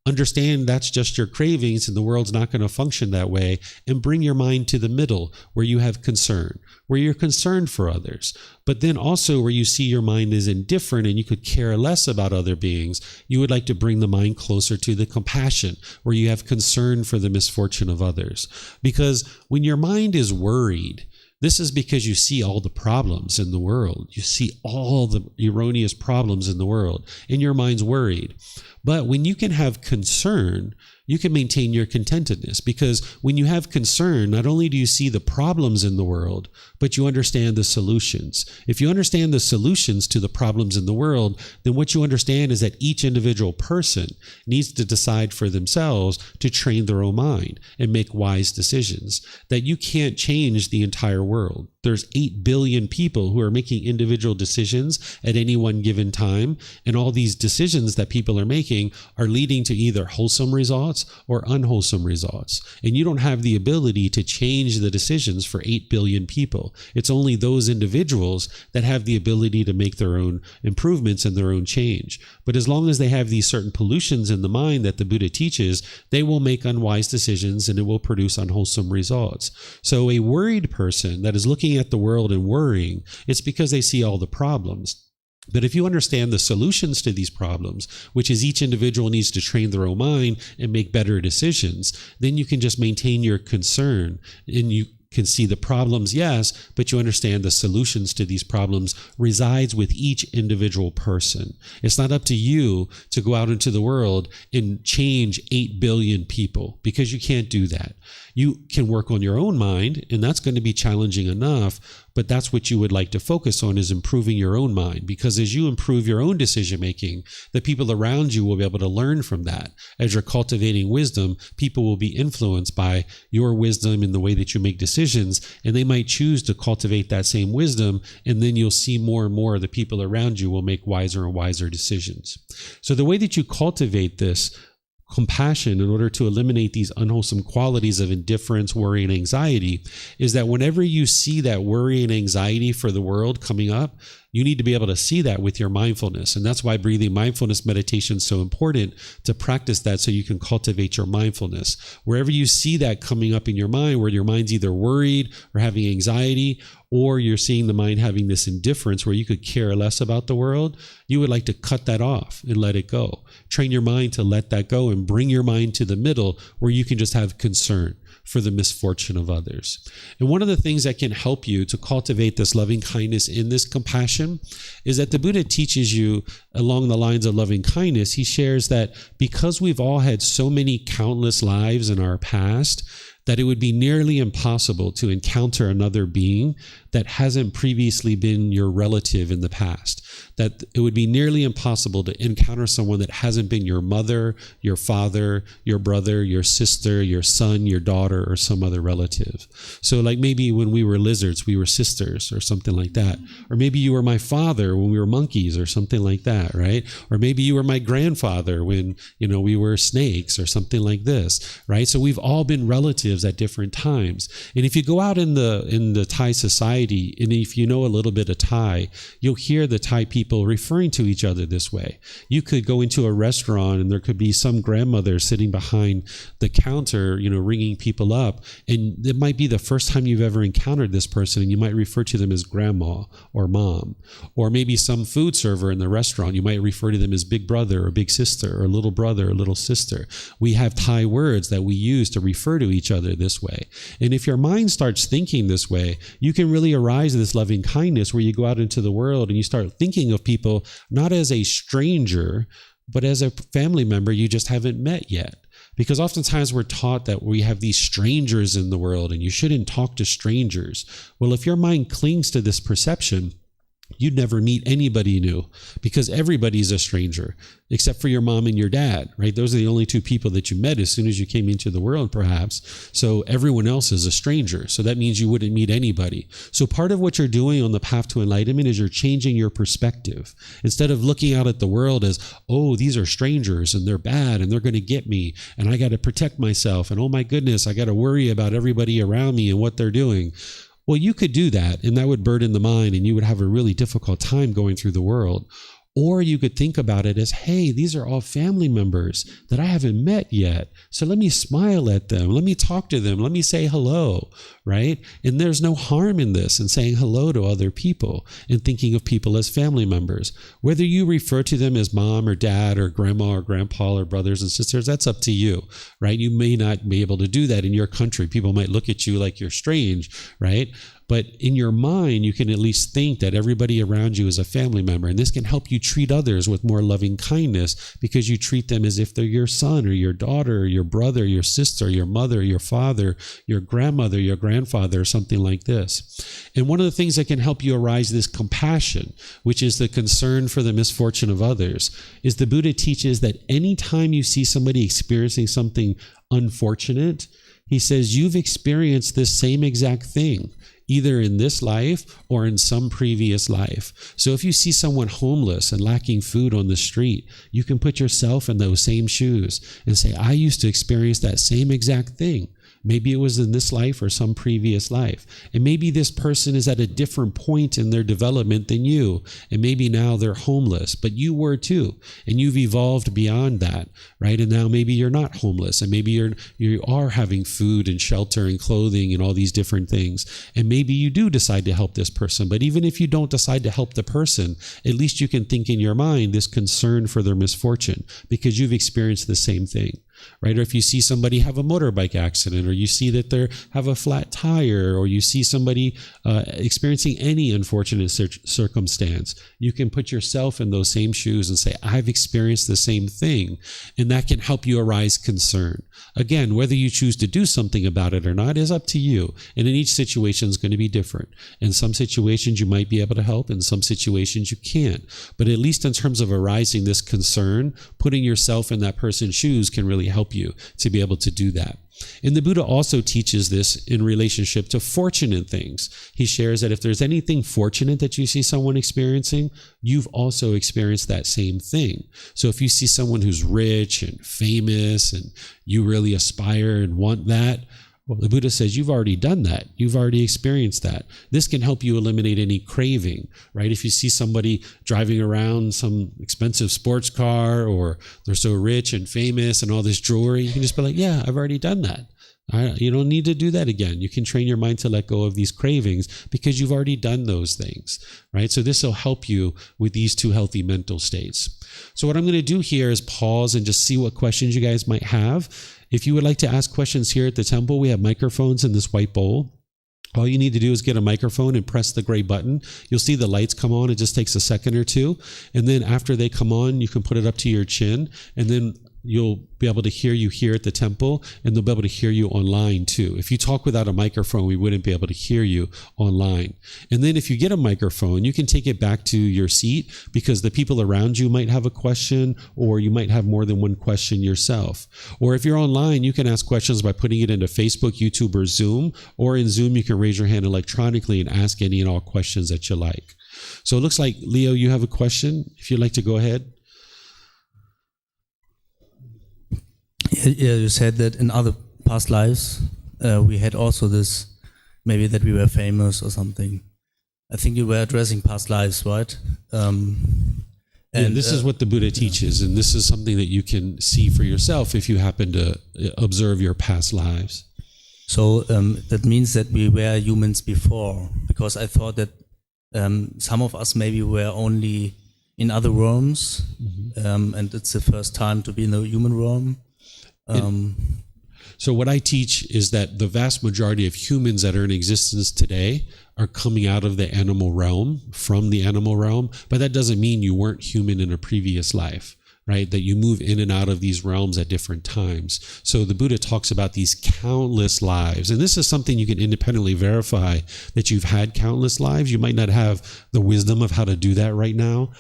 understand that's just your cravings and the world's not going to function that way, and bring your mind to the middle where you have concern, where you're concerned for others, but then also where you see your mind is indifferent and you could care less about other beings. You would like to bring the mind closer to the compassion where you have concern for the misfortune of others. Because when your mind is worried, this is because you see all the problems in the world. You see all the erroneous problems in the world, and your mind's worried. But when you can have concern, you can maintain your contentedness, because when you have concern, not only do you see the problems in the world, but you understand the solutions. If you understand the solutions to the problems in the world, then what you understand is that each individual person needs to decide for themselves to train their own mind and make wise decisions, that you can't change the entire world. there's 8 billion people who are making individual decisions at any one given time. And all these decisions that people are making are leading to either wholesome results or unwholesome results. And you don't have the ability to change the decisions for 8 billion people. It's only those individuals that have the ability to make their own improvements and their own change. But as long as they have these certain pollutions in the mind that the Buddha teaches, they will make unwise decisions and it will produce unwholesome results. So a worried person that is looking at the world and worrying, it's because they see all the problems. But if you understand the solutions to these problems, which is each individual needs to train their own mind and make better decisions, then you can just maintain your concern and you can see the problems, yes, but you understand the solutions to these problems resides with each individual person. It's not up to you to go out into the world and change 8 billion people, because you can't do that. You can work on your own mind, and that's going to be challenging enough, but that's what you would like to focus on, is improving your own mind, because as you improve your own decision making, the people around you will be able to learn from that. As you're cultivating wisdom, people will be influenced by your wisdom in the way that you make decisions, and they might choose to cultivate that same wisdom, and then you'll see more and more of the people around you will make wiser and wiser decisions. So the way that you cultivate this compassion in order to eliminate these unwholesome qualities of indifference, worry, and anxiety is that whenever you see that worry and anxiety for the world coming up, you need to be able to see that with your mindfulness. And that's why breathing mindfulness meditation is so important, to practice that so you can cultivate your mindfulness. Wherever you see that coming up in your mind, where your mind's either worried or having anxiety, or you're seeing the mind having this indifference where you could care less about the world, you would like to cut that off and let it go. Train your mind to let that go and bring your mind to the middle where you can just have concern for the misfortune of others. And one of the things that can help you to cultivate this loving kindness in this compassion is that the Buddha teaches you along the lines of loving kindness. He shares that because we've all had so many countless lives in our past, that it would be nearly impossible to encounter another being that hasn't previously been your relative in the past. That it would be nearly impossible to encounter someone that hasn't been your mother, your father, your brother, your sister, your son, your daughter, or some other relative. So like maybe when we were lizards, we were sisters or something like that. Or maybe you were my father when we were monkeys or something like that, right? Or maybe you were my grandfather when, we were snakes or something like this, right? So we've all been relatives at different times. And if you go out in the Thai society, and if you know a little bit of Thai, you'll hear the Thai people referring to each other this way. You could go into a restaurant and there could be some grandmother sitting behind the counter, ringing people up. And it might be the first time you've ever encountered this person, and you might refer to them as grandma or mom. Or maybe some food server in the restaurant, you might refer to them as big brother or big sister or little brother or little sister. We have Thai words that we use to refer to each other this way. And if your mind starts thinking this way, you can really arise this loving kindness where you go out into the world and you start thinking of people not as a stranger, but as a family member you just haven't met yet. Because oftentimes we're taught that we have these strangers in the world and you shouldn't talk to strangers. Well, if your mind clings to this perception, you'd never meet anybody new, because everybody's a stranger except for your mom and your dad, right? Those are the only two people that you met as soon as you came into the world, perhaps. So everyone else is a stranger. So that means you wouldn't meet anybody. So part of what you're doing on the path to enlightenment is you're changing your perspective. Instead of looking out at the world as, oh, these are strangers and they're bad and they're going to get me and I got to protect myself and oh my goodness, I got to worry about everybody around me and what they're doing. Well, you could do that, and that would burden the mind, and you would have a really difficult time going through the world. Or you could think about it as, hey, these are all family members that I haven't met yet. So let me smile at them. Let me talk to them. Let me say hello, right? And there's no harm in this, in saying hello to other people and thinking of people as family members. Whether you refer to them as mom or dad or grandma or grandpa or brothers and sisters, that's up to you, right? You may not be able to do that in your country. People might look at you like you're strange, right? But in your mind, you can at least think that everybody around you is a family member. And this can help you treat others with more loving kindness because you treat them as if they're your son or your daughter or your brother, your sister, your mother, your father, your grandmother, your grandfather, or something like this. And one of the things that can help you arise this compassion, which is the concern for the misfortune of others, is the Buddha teaches that anytime you see somebody experiencing something unfortunate, he says, you've experienced this same exact thing either in this life or in some previous life. So if you see someone homeless and lacking food on the street, you can put yourself in those same shoes and say, I used to experience that same exact thing. Maybe it was in this life or some previous life. And maybe this person is at a different point in their development than you. And maybe now they're homeless, but you were too. And you've evolved beyond that, right? And now maybe you're not homeless. And maybe you are having food and shelter and clothing and all these different things. And maybe you do decide to help this person. But even if you don't decide to help the person, at least you can think in your mind this concern for their misfortune because you've experienced the same thing. Right? Or if you see somebody have a motorbike accident, or you see that they have a flat tire, or you see somebody experiencing any unfortunate circumstance, you can put yourself in those same shoes and say, I've experienced the same thing. And that can help you arise concern. Again, whether you choose to do something about it or not is up to you. And in each situation is going to be different. In some situations, you might be able to help. In some situations, you can't. But at least in terms of arising this concern, putting yourself in that person's shoes can really help you to be able to do that. And the Buddha also teaches this in relationship to fortunate things. He shares that if there's anything fortunate that you see someone experiencing, you've also experienced that same thing. So if you see someone who's rich and famous and you really aspire and want that, well, the Buddha says you've already done that. You've already experienced that. This can help you eliminate any craving, right? If you see somebody driving around some expensive sports car, or they're so rich and famous and all this jewelry, you can just be like, yeah, I've already done that. You don't need to do that again. You can train your mind to let go of these cravings because you've already done those things, right? So this will help you with these two healthy mental states. So what I'm going to do here is pause and just see what questions you guys might have. If you would like to ask questions here at the temple, we have microphones in this white bowl. All you need to do is get a microphone and press the gray button. You'll see the lights come on. It just takes a second or two. And then after they come on, you can put it up to your chin. And then you'll be able to hear you here at the temple, and they'll be able to hear you online too. If you talk without a microphone, we wouldn't be able to hear you online. And then if you get a microphone, you can take it back to your seat because the people around you might have a question, or you might have more than one question yourself. Or if you're online, you can ask questions by putting it into Facebook, YouTube, or Zoom. Or in Zoom, you can raise your hand electronically and ask any and all questions that you like. So it looks like, Leo, you have a question. If you'd like to go ahead. Yeah, you said that in other past lives, we had also this, maybe that we were famous or something. I think you were addressing past lives, right? And this is what the Buddha teaches, and this is something that you can see for yourself if you happen to observe your past lives. So that means that we were humans before, because I thought that some of us maybe were only in other realms, and it's the first time to be in the human realm. So what I teach is that the vast majority of humans that are in existence today are coming out of the animal realm, from the animal realm, but that doesn't mean you weren't human in a previous life, right? That you move in and out of these realms at different times. So the Buddha talks about these countless lives, and this is something you can independently verify, that you've had countless lives. You might not have the wisdom of how to do that right now,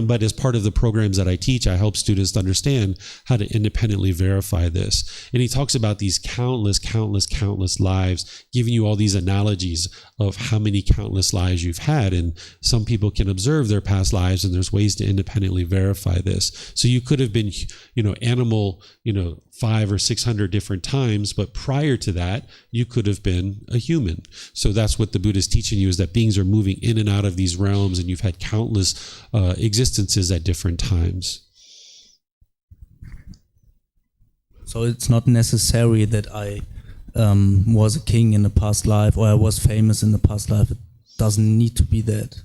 but as part of the programs that I teach, I help students to understand how to independently verify this. And he talks about these countless lives, giving you all these analogies of how many countless lives you've had. And some people can observe their past lives, and there's ways to independently verify this. So you could have been, animal, 500 or 600 different times, but prior to that, you could have been a human. So that's what the Buddha is teaching you, is that beings are moving in and out of these realms, and you've had countless existences at different times. So it's not necessary that I was a king in the past life, or I was famous in the past life. It doesn't need to be that.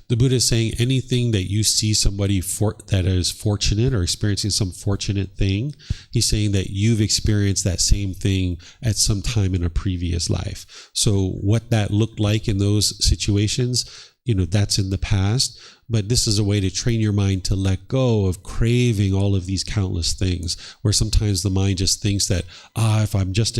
The Buddha is saying anything that you see somebody that is fortunate or experiencing some fortunate thing, he's saying that you've experienced that same thing at some time in a previous life. So what that looked like in those situations, that's in the past. But this is a way to train your mind to let go of craving all of these countless things, where sometimes the mind just thinks that, if I'm just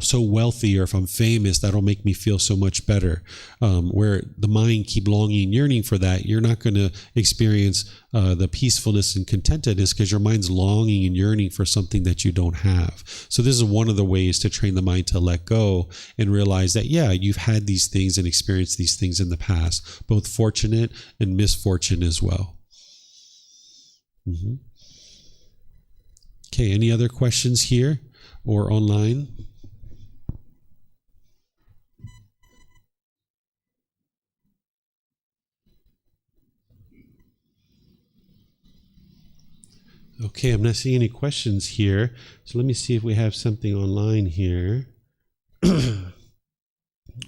so wealthy, or if I'm famous, that'll make me feel so much better. Where the mind keep longing, yearning for that, you're not going to experience the peacefulness and contentedness, because your mind's longing and yearning for something that you don't have. So this is one of the ways to train the mind to let go and realize that, yeah, you've had these things and experienced these things in the past, both fortunate and misfortune as well. Okay, any other questions here or online? Okay, I'm not seeing any questions here. So let me see if we have something online here.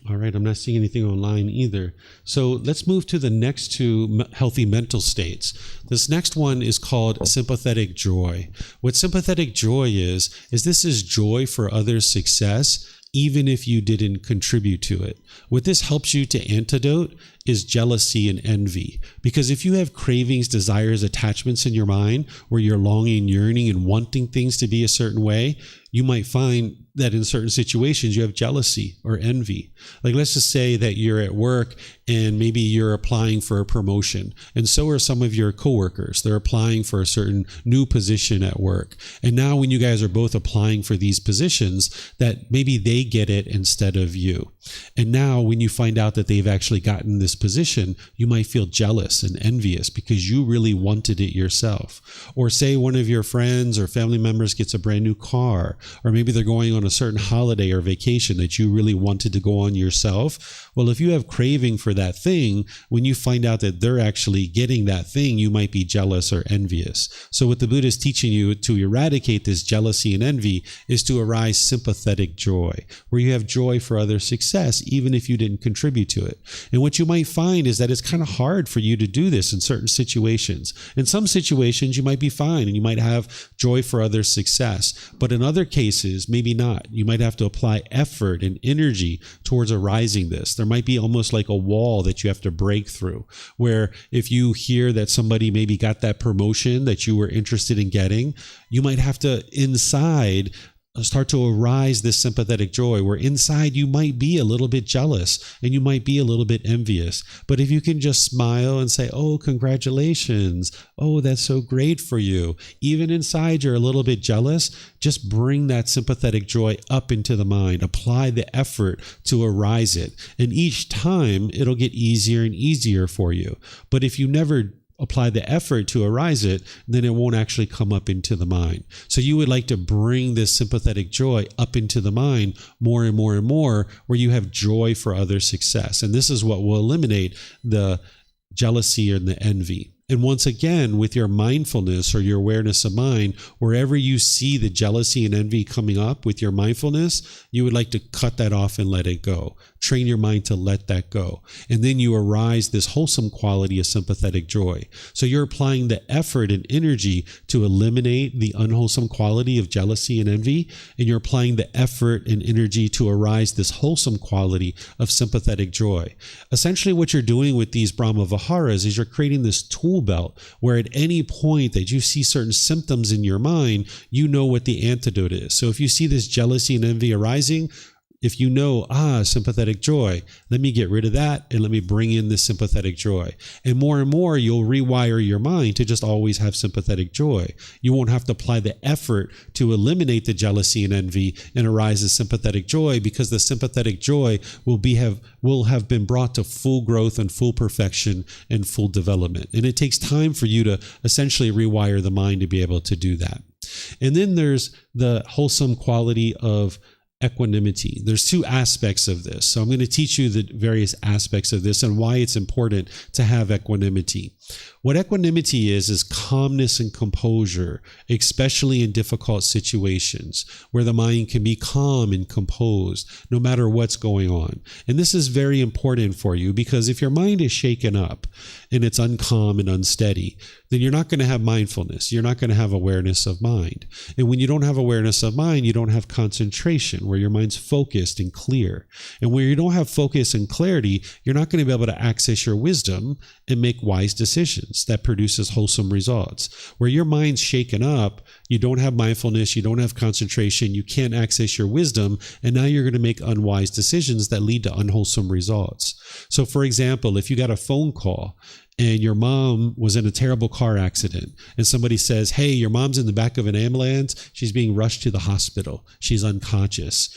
All right, I'm not seeing anything online either. So let's move to the next two healthy mental states. This next one is called sympathetic joy. What sympathetic joy is this is joy for others' success, even if you didn't contribute to it. What this helps you to antidote is jealousy and envy. Because if you have cravings, desires, attachments in your mind, where you're longing, yearning, and wanting things to be a certain way, you might find that in certain situations you have jealousy or envy. Like, let's just say that you're at work and maybe you're applying for a promotion, and so are some of your coworkers. They're applying for a certain new position at work. And now when you guys are both applying for these positions, that maybe they get it instead of you. And now when you find out that they've actually gotten this position, you might feel jealous and envious because you really wanted it yourself. Or say one of your friends or family members gets a brand new car, or maybe they're going on a certain holiday or vacation that you really wanted to go on yourself. Well, if you have craving for that thing, when you find out that they're actually getting that thing, you might be jealous or envious. So what the Buddha is teaching you to eradicate this jealousy and envy is to arise sympathetic joy, where you have joy for other success, even if you didn't contribute to it. And what you might find is that it's kind of hard for you to do this in certain situations. In some situations, you might be fine and you might have joy for other success. But in other cases, maybe not. You might have to apply effort and energy towards arising this. There might be almost like a wall that you have to break through, where if you hear that somebody maybe got that promotion that you were interested in getting, you might have to inside start to arise this sympathetic joy, where inside you might be a little bit jealous and you might be a little bit envious. But if you can just smile and say, oh, congratulations, oh, that's so great for you, even inside you're a little bit jealous, just bring that sympathetic joy up into the mind. Apply the effort to arise it. And each time it'll get easier and easier for you. But if you never apply the effort to arise it, then it won't actually come up into the mind. So you would like to bring this sympathetic joy up into the mind more and more and more, where you have joy for other success. And this is what will eliminate the jealousy and the envy. And once again, with your mindfulness or your awareness of mind, wherever you see the jealousy and envy coming up with your mindfulness, you would like to cut that off and let it go. Train your mind to let that go. And then you arise this wholesome quality of sympathetic joy. So you're applying the effort and energy to eliminate the unwholesome quality of jealousy and envy, and you're applying the effort and energy to arise this wholesome quality of sympathetic joy. Essentially, what you're doing with these Brahma-viharas is you're creating this tool belt where at any point that you see certain symptoms in your mind, you know what the antidote is. So if you see this jealousy and envy arising, if you know, sympathetic joy, let me get rid of that and let me bring in this sympathetic joy. And more, you'll rewire your mind to just always have sympathetic joy. You won't have to apply the effort to eliminate the jealousy and envy and arise the sympathetic joy, because the sympathetic joy will have been brought to full growth and full perfection and full development. And it takes time for you to essentially rewire the mind to be able to do that. And then there's the wholesome quality of equanimity. There's two aspects of this. So I'm going to teach you the various aspects of this and why it's important to have equanimity. What equanimity is calmness and composure, especially in difficult situations where the mind can be calm and composed no matter what's going on. And this is very important for you, because if your mind is shaken up and it's uncalm and unsteady, then you're not going to have mindfulness. You're not going to have awareness of mind. And when you don't have awareness of mind, you don't have concentration, where your mind's focused and clear. And where you don't have focus and clarity, you're not going to be able to access your wisdom and make wise decisions that produces wholesome results. Where your mind's shaken up, You don't have mindfulness. You don't have concentration. You can't access your wisdom. And now you're going to make unwise decisions that lead to unwholesome results. So for example, if you got a phone call and your mom was in a terrible car accident and somebody says, hey, your mom's in the back of an ambulance. She's being rushed to the hospital. She's unconscious.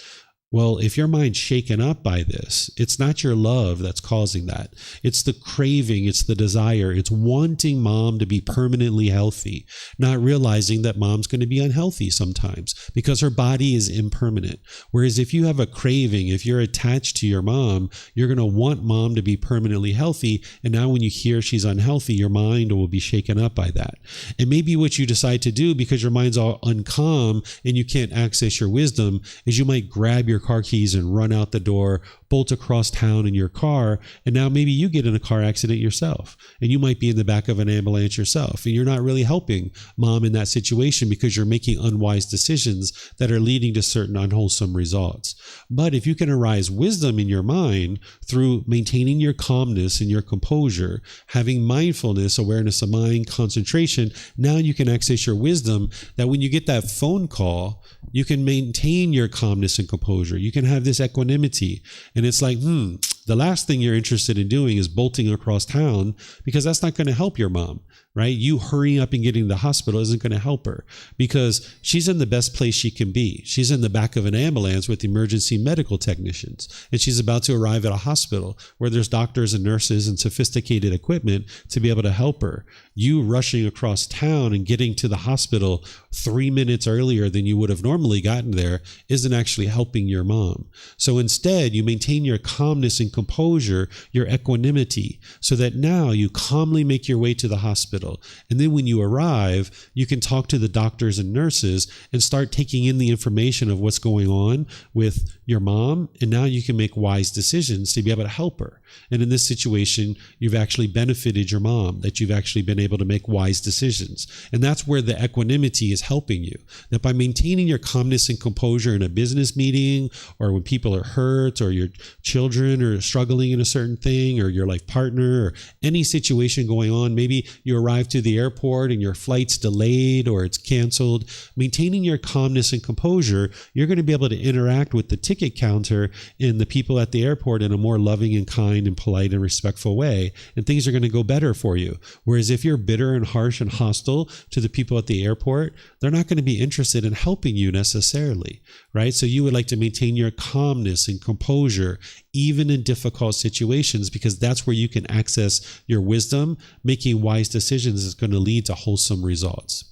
Well, if your mind's shaken up by this, it's not your love that's causing that. It's the craving, it's the desire, it's wanting mom to be permanently healthy, not realizing that mom's going to be unhealthy sometimes because her body is impermanent. Whereas if you have a craving, if you're attached to your mom, you're going to want mom to be permanently healthy. And now when you hear she's unhealthy, your mind will be shaken up by that. And maybe what you decide to do because your mind's all uncalm and you can't access your wisdom is you might grab your car keys and run out the door, bolt across town in your car, and now maybe you get in a car accident yourself, and you might be in the back of an ambulance yourself, and you're not really helping mom in that situation because you're making unwise decisions that are leading to certain unwholesome results. But if you can arise wisdom in your mind through maintaining your calmness and your composure, having mindfulness, awareness of mind, concentration, now you can access your wisdom that when you get that phone call, you can maintain your calmness and composure. You can have this equanimity. And it's like, the last thing you're interested in doing is bolting across town because that's not going to help your mom, right? You hurrying up and getting to the hospital isn't going to help her because she's in the best place she can be. She's in the back of an ambulance with emergency medical technicians, and she's about to arrive at a hospital where there's doctors and nurses and sophisticated equipment to be able to help her. You rushing across town and getting to the hospital 3 minutes earlier than you would have normally gotten there isn't actually helping your mom. So instead, you maintain your calmness and composure, your equanimity, so that now you calmly make your way to the hospital. And then when you arrive, you can talk to the doctors and nurses and start taking in the information of what's going on with your mom. And now you can make wise decisions to be able to help her. And in this situation, you've actually benefited your mom, that you've actually been able to make wise decisions. And that's where the equanimity is helping you. That by maintaining your calmness and composure in a business meeting, or when people are hurt, or your children are struggling in a certain thing, or your life partner, or any situation going on, maybe you arrive to the airport and your flight's delayed or it's canceled. Maintaining your calmness and composure, you're going to be able to interact with the ticket counter and the people at the airport in a more loving and kind and polite and respectful way, and things are going to go better for you. Whereas if you're bitter and harsh and hostile to the people at the airport, they're not going to be interested in helping you necessarily, right? So you would like to maintain your calmness and composure even in difficult situations, because that's where you can access your wisdom. Making wise decisions is going to lead to wholesome results.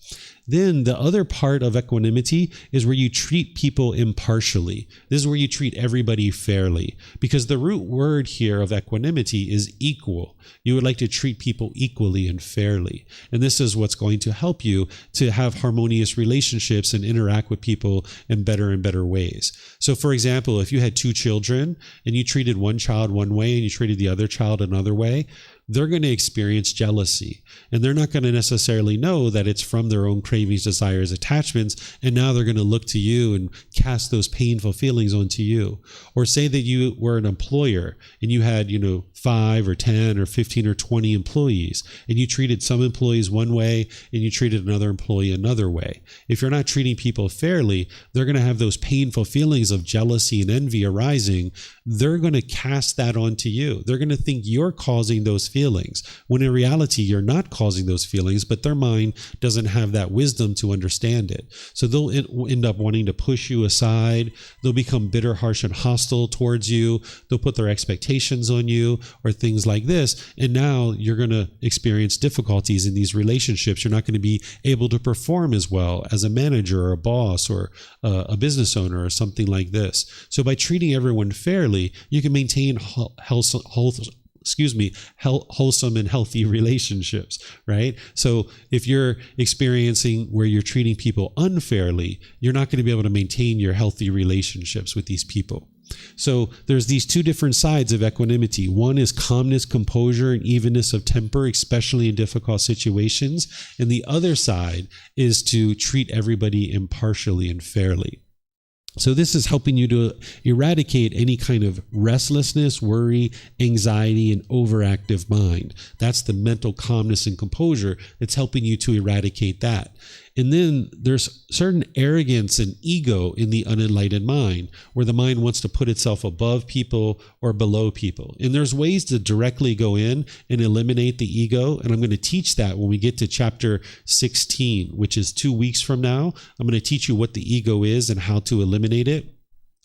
Then the other part of equanimity is where you treat people impartially. This is where you treat everybody fairly, because the root word here of equanimity is equal. You would like to treat people equally and fairly. And this is what's going to help you to have harmonious relationships and interact with people in better and better ways. So for example, if you had 2 children and you treated one child one way and you treated the other child another way, they're going to experience jealousy, and they're not going to necessarily know that it's from their own cravings, desires, attachments. And now they're going to look to you and cast those painful feelings onto you. Or say that you were an employer and you had, 5 or 10 or 15 or 20 employees, and you treated some employees one way and you treated another employee another way. If you're not treating people fairly, they're going to have those painful feelings of jealousy and envy arising. They're going to cast that onto you. They're going to think you're causing those feelings, when in reality, you're not causing those feelings, but their mind doesn't have that wisdom to understand it. So they'll end up wanting to push you aside. They'll become bitter, harsh, and hostile towards you. They'll put their expectations on you, or things like this. And now you're going to experience difficulties in these relationships. You're not going to be able to perform as well as a manager or a boss or a business owner or something like this. So by treating everyone fairly, you can maintain wholesome and healthy relationships, right? So if you're experiencing where you're treating people unfairly, you're not going to be able to maintain your healthy relationships with these people. So there's these 2 different sides of equanimity. One is calmness, composure, and evenness of temper, especially in difficult situations. And the other side is to treat everybody impartially and fairly. So this is helping you to eradicate any kind of restlessness, worry, anxiety, and overactive mind. That's the mental calmness and composure that's helping you to eradicate that. And then there's certain arrogance and ego in the unenlightened mind, where the mind wants to put itself above people or below people. And there's ways to directly go in and eliminate the ego. And I'm going to teach that when we get to chapter 16, which is 2 weeks from now. I'm going to teach you what the ego is and how to eliminate it.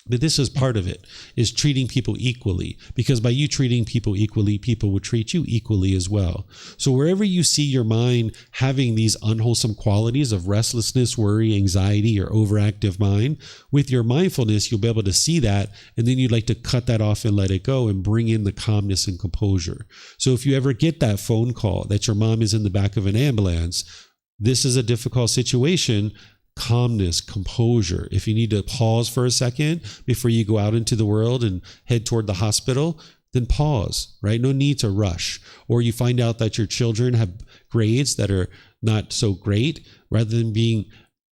But this is part of it, is treating people equally. Because by you treating people equally, people will treat you equally as well. So wherever you see your mind having these unwholesome qualities of restlessness, worry, anxiety, or overactive mind, with your mindfulness, you'll be able to see that. And then you'd like to cut that off and let it go and bring in the calmness and composure. So if you ever get that phone call that your mom is in the back of an ambulance, this is a difficult situation. Calmness, composure. If you need to pause for a second before you go out into the world and head toward the hospital, then pause, right? No need to rush. Or you find out that your children have grades that are not so great, rather than being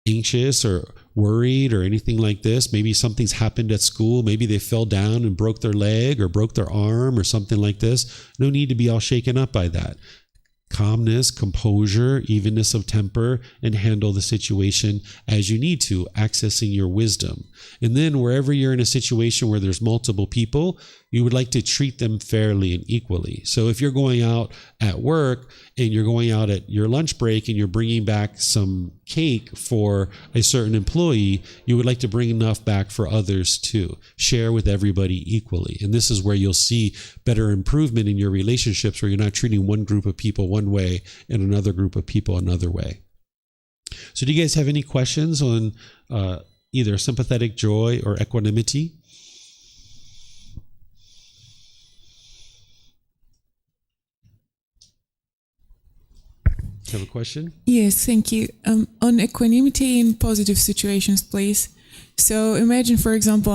anxious or worried or anything like this. Maybe something's happened at school. Maybe they fell down and broke their leg or broke their arm or something like this. No need to be all shaken up by that. Calmness, composure, evenness of temper, and handle the situation as you need to, accessing your wisdom. And then wherever you're in a situation where there's multiple people, you would like to treat them fairly and equally. So if you're going out at work and you're going out at your lunch break and you're bringing back some cake for a certain employee, you would like to bring enough back for others too. Share with everybody equally. And this is where you'll see better improvement in your relationships, where you're not treating one group of people one way and another group of people another way. So do you guys have any questions on either sympathetic joy or equanimity? Have a question? Yes, thank you. On equanimity in positive situations, please. So imagine, for example,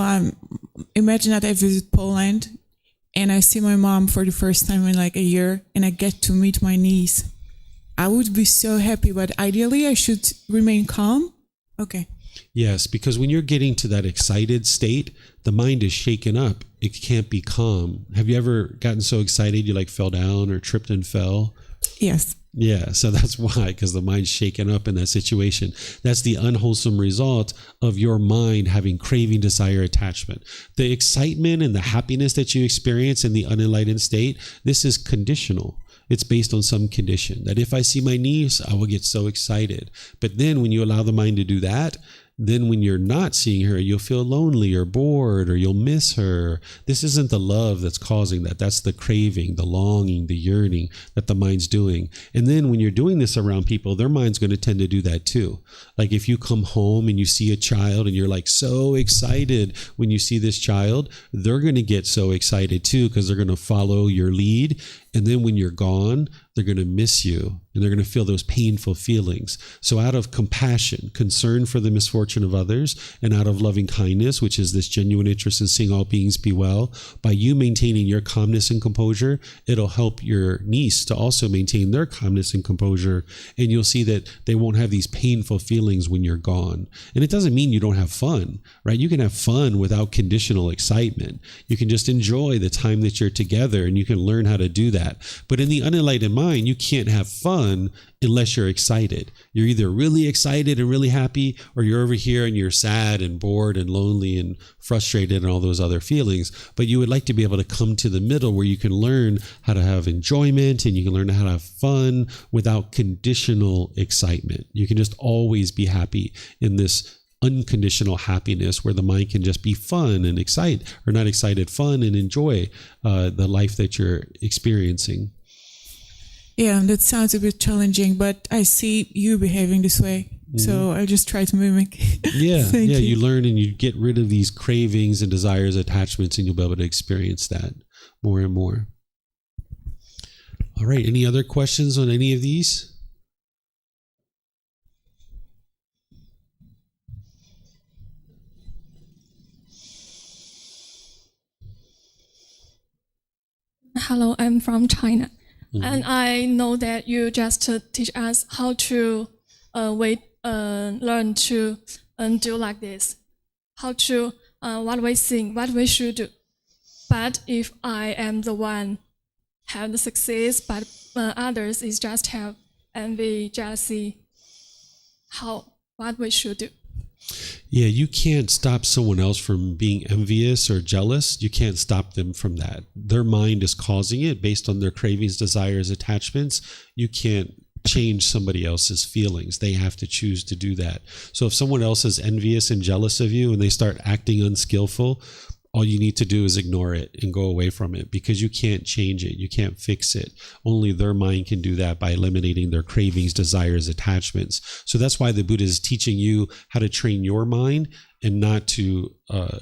imagine that I visit Poland and I see my mom for the first time in like a year and I get to meet my niece. I would be so happy, but ideally I should remain calm. Okay. Yes, because when you're getting to that excited state, the mind is shaken up. It can't be calm. Have you ever gotten so excited you like fell down or tripped and fell? Yes. Yeah, so that's why, because the mind's shaken up in that situation. That's the unwholesome result of your mind having craving, desire, attachment. The excitement and the happiness that you experience in the unenlightened state, this is conditional. It's based on some condition that if I see my niece, I will get so excited. But then when you allow the mind to do that, then when you're not seeing her, you'll feel lonely or bored or you'll miss her. This isn't the love that's causing that. That's the craving, the longing, the yearning that the mind's doing. And then when you're doing this around people, their mind's going to tend to do that too. Like if you come home and you see a child and you're like so excited when you see this child, they're going to get so excited too, because they're going to follow your lead. And then when you're gone, they're going to miss you and they're going to feel those painful feelings. So out of compassion, concern for the misfortune of others, and out of loving kindness, which is this genuine interest in seeing all beings be well, by you maintaining your calmness and composure, it'll help your niece to also maintain their calmness and composure. And you'll see that they won't have these painful feelings when you're gone. And it doesn't mean you don't have fun, right? You can have fun without conditional excitement. You can just enjoy the time that you're together and you can learn how to do that. But in the unenlightened mind, you can't have fun unless you're excited. You're either really excited and really happy, or you're over here and you're sad and bored and lonely and frustrated and all those other feelings. But you would like to be able to come to the middle where you can learn how to have enjoyment and you can learn how to have fun without conditional excitement. You can just always be happy in this unconditional happiness where the mind can just be fun and excited, or not excited, fun, and enjoy the life that you're experiencing. Yeah, that sounds a bit challenging, but I see you behaving this way. Mm-hmm. So I'll just try to mimic. Yeah, you learn and you get rid of these cravings and desires, attachments, and you'll be able to experience that more and more. All right, any other questions on any of these? Hello, I'm from China. Mm-hmm. And I know that you just teach us how to learn to do like this, how to what we think, what we should do. But if I am the one have the success, but others is just have envy, jealousy, what we should do. Yeah, you can't stop someone else from being envious or jealous. You can't stop them from that. Their mind is causing it based on their cravings, desires, attachments. You can't change somebody else's feelings. They have to choose to do that. So if someone else is envious and jealous of you and they start acting unskillful, all you need to do is ignore it and go away from it, because you can't change it. You can't fix it. Only their mind can do that by eliminating their cravings, desires, attachments. So that's why the Buddha is teaching you how to train your mind and not to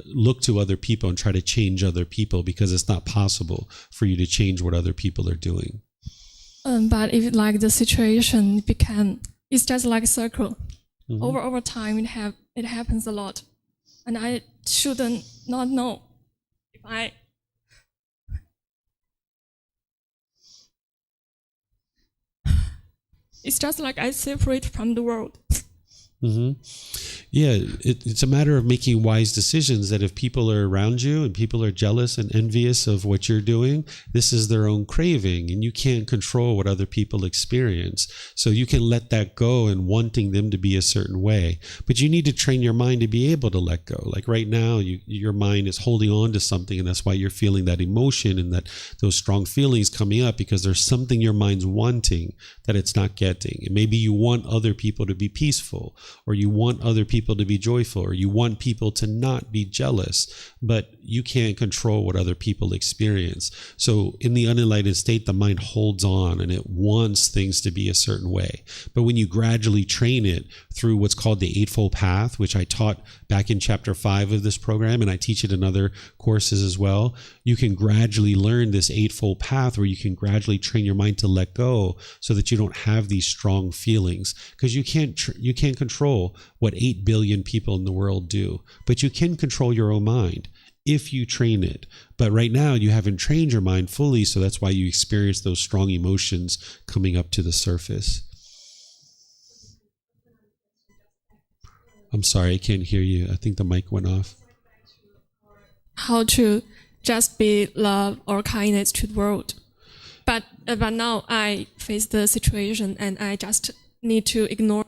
look to other people and try to change other people, because it's not possible for you to change what other people are doing. But if like the situation it's just like a circle. Mm-hmm. Over time, it happens a lot, and I shouldn't not know if it's just like I separate from the world. Mm-hmm. Yeah, it's a matter of making wise decisions, that if people are around you and people are jealous and envious of what you're doing, this is their own craving, and you can't control what other people experience. So you can let that go and wanting them to be a certain way. But you need to train your mind to be able to let go. Like right now, your mind is holding on to something, and that's why you're feeling that emotion and those strong feelings coming up, because there's something your mind's wanting that it's not getting. And maybe you want other people to be peaceful, or you want other people to be joyful, or you want people to not be jealous, but you can't control what other people experience. So in the unenlightened state, the mind holds on and it wants things to be a certain way. But when you gradually train it through what's called the Eightfold Path, which I taught back in chapter 5 of this program, and I teach it in other courses as well, you can gradually learn this Eightfold Path where you can gradually train your mind to let go, so that you don't have these strong feelings. Because you can't control what 8 billion people in the world do, but you can control your own mind if you train it. But right now you haven't trained your mind fully, so that's why you experience those strong emotions coming up to the surface. I'm sorry, I can't hear you. I think the mic went off. How to just be love or kindness to the world. But now I face the situation and I just need to ignore.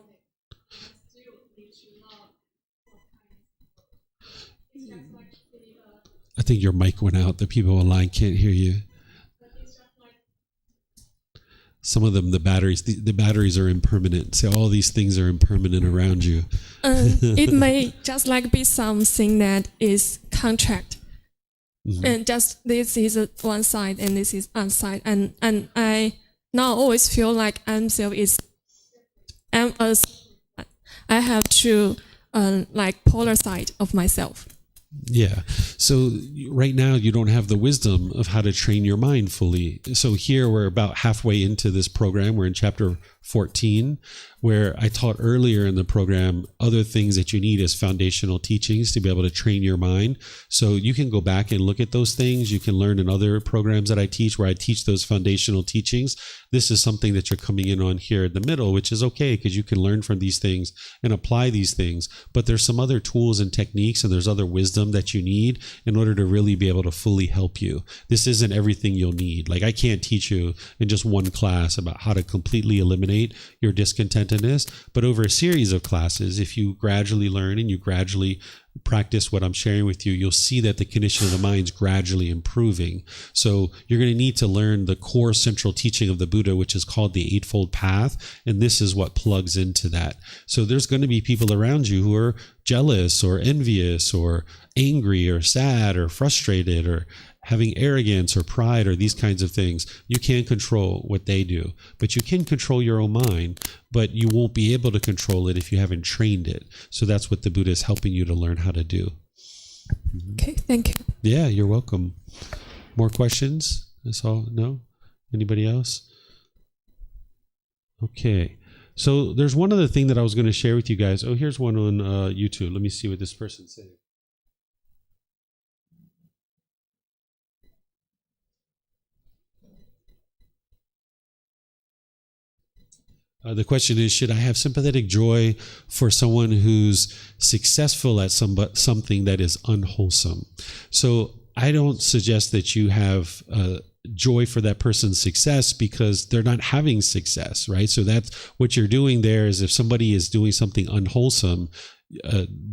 I think your mic went out. The people online can't hear you. Some of them, the batteries are impermanent. So all these things are impermanent around you. It may just like be something that is contract. Mm-hmm. And just this is one side and this is one side. And I now always feel like I have to like polar side of myself. Yeah. So right now you don't have the wisdom of how to train your mind fully. So here we're about halfway into this program. We're in chapter 14, where I taught earlier in the program other things that you need as foundational teachings to be able to train your mind. So you can go back and look at those things. You can learn in other programs that I teach, where I teach those foundational teachings. This is something that you're coming in on here in the middle, which is okay, because you can learn from these things and apply these things. But there's some other tools and techniques, and there's other wisdom that you need in order to really be able to fully help you. This isn't everything you'll need. Like I can't teach you in just one class about how to completely eliminate your discontentedness, but over a series of classes, if you gradually learn and you gradually practice what I'm sharing with you, you'll see that the condition of the mind's gradually improving. So you're going to need to learn the core central teaching of the Buddha, which is called the Eightfold Path, and this is what plugs into that. So there's going to be people around you who are jealous or envious or angry or sad or frustrated or having arrogance or pride or these kinds of things. You can't control what they do, but you can control your own mind, but you won't be able to control it if you haven't trained it. So that's what the Buddha is helping you to learn how to do. Okay, thank you. Yeah, you're welcome. More questions? That's all? No? Anybody else? Okay. So there's one other thing that I was going to share with you guys. Oh, here's one on YouTube. Let me see what this person's saying. The question is, should I have sympathetic joy for someone who's successful at something that is unwholesome? So I don't suggest that you have joy for that person's success because they're not having success, right? So that's what you're doing there is if somebody is doing something unwholesome,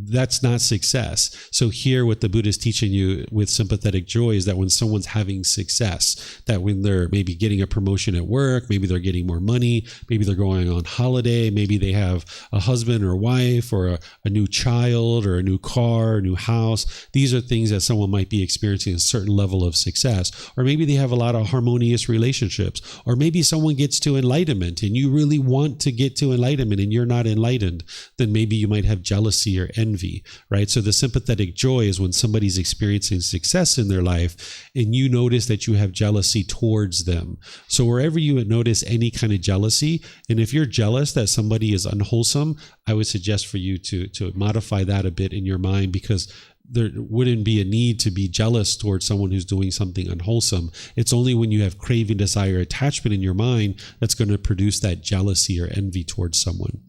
that's not success. So here what the Buddha is teaching you with sympathetic joy is that when someone's having success, that when they're maybe getting a promotion at work, maybe they're getting more money, maybe they're going on holiday, maybe they have a husband or wife or a new child or a new car, a new house. These are things that someone might be experiencing a certain level of success. Or maybe they have a lot of harmonious relationships. Or maybe someone gets to enlightenment and you really want to get to enlightenment and you're not enlightened. Then maybe you might have jealousy or envy, right? So the sympathetic joy is when somebody's experiencing success in their life and you notice that you have jealousy towards them. So wherever you would notice any kind of jealousy, and if you're jealous that somebody is unwholesome, I would suggest for you to modify that a bit in your mind, because there wouldn't be a need to be jealous towards someone who's doing something unwholesome. It's only when you have craving, desire, attachment in your mind that's going to produce that jealousy or envy towards someone.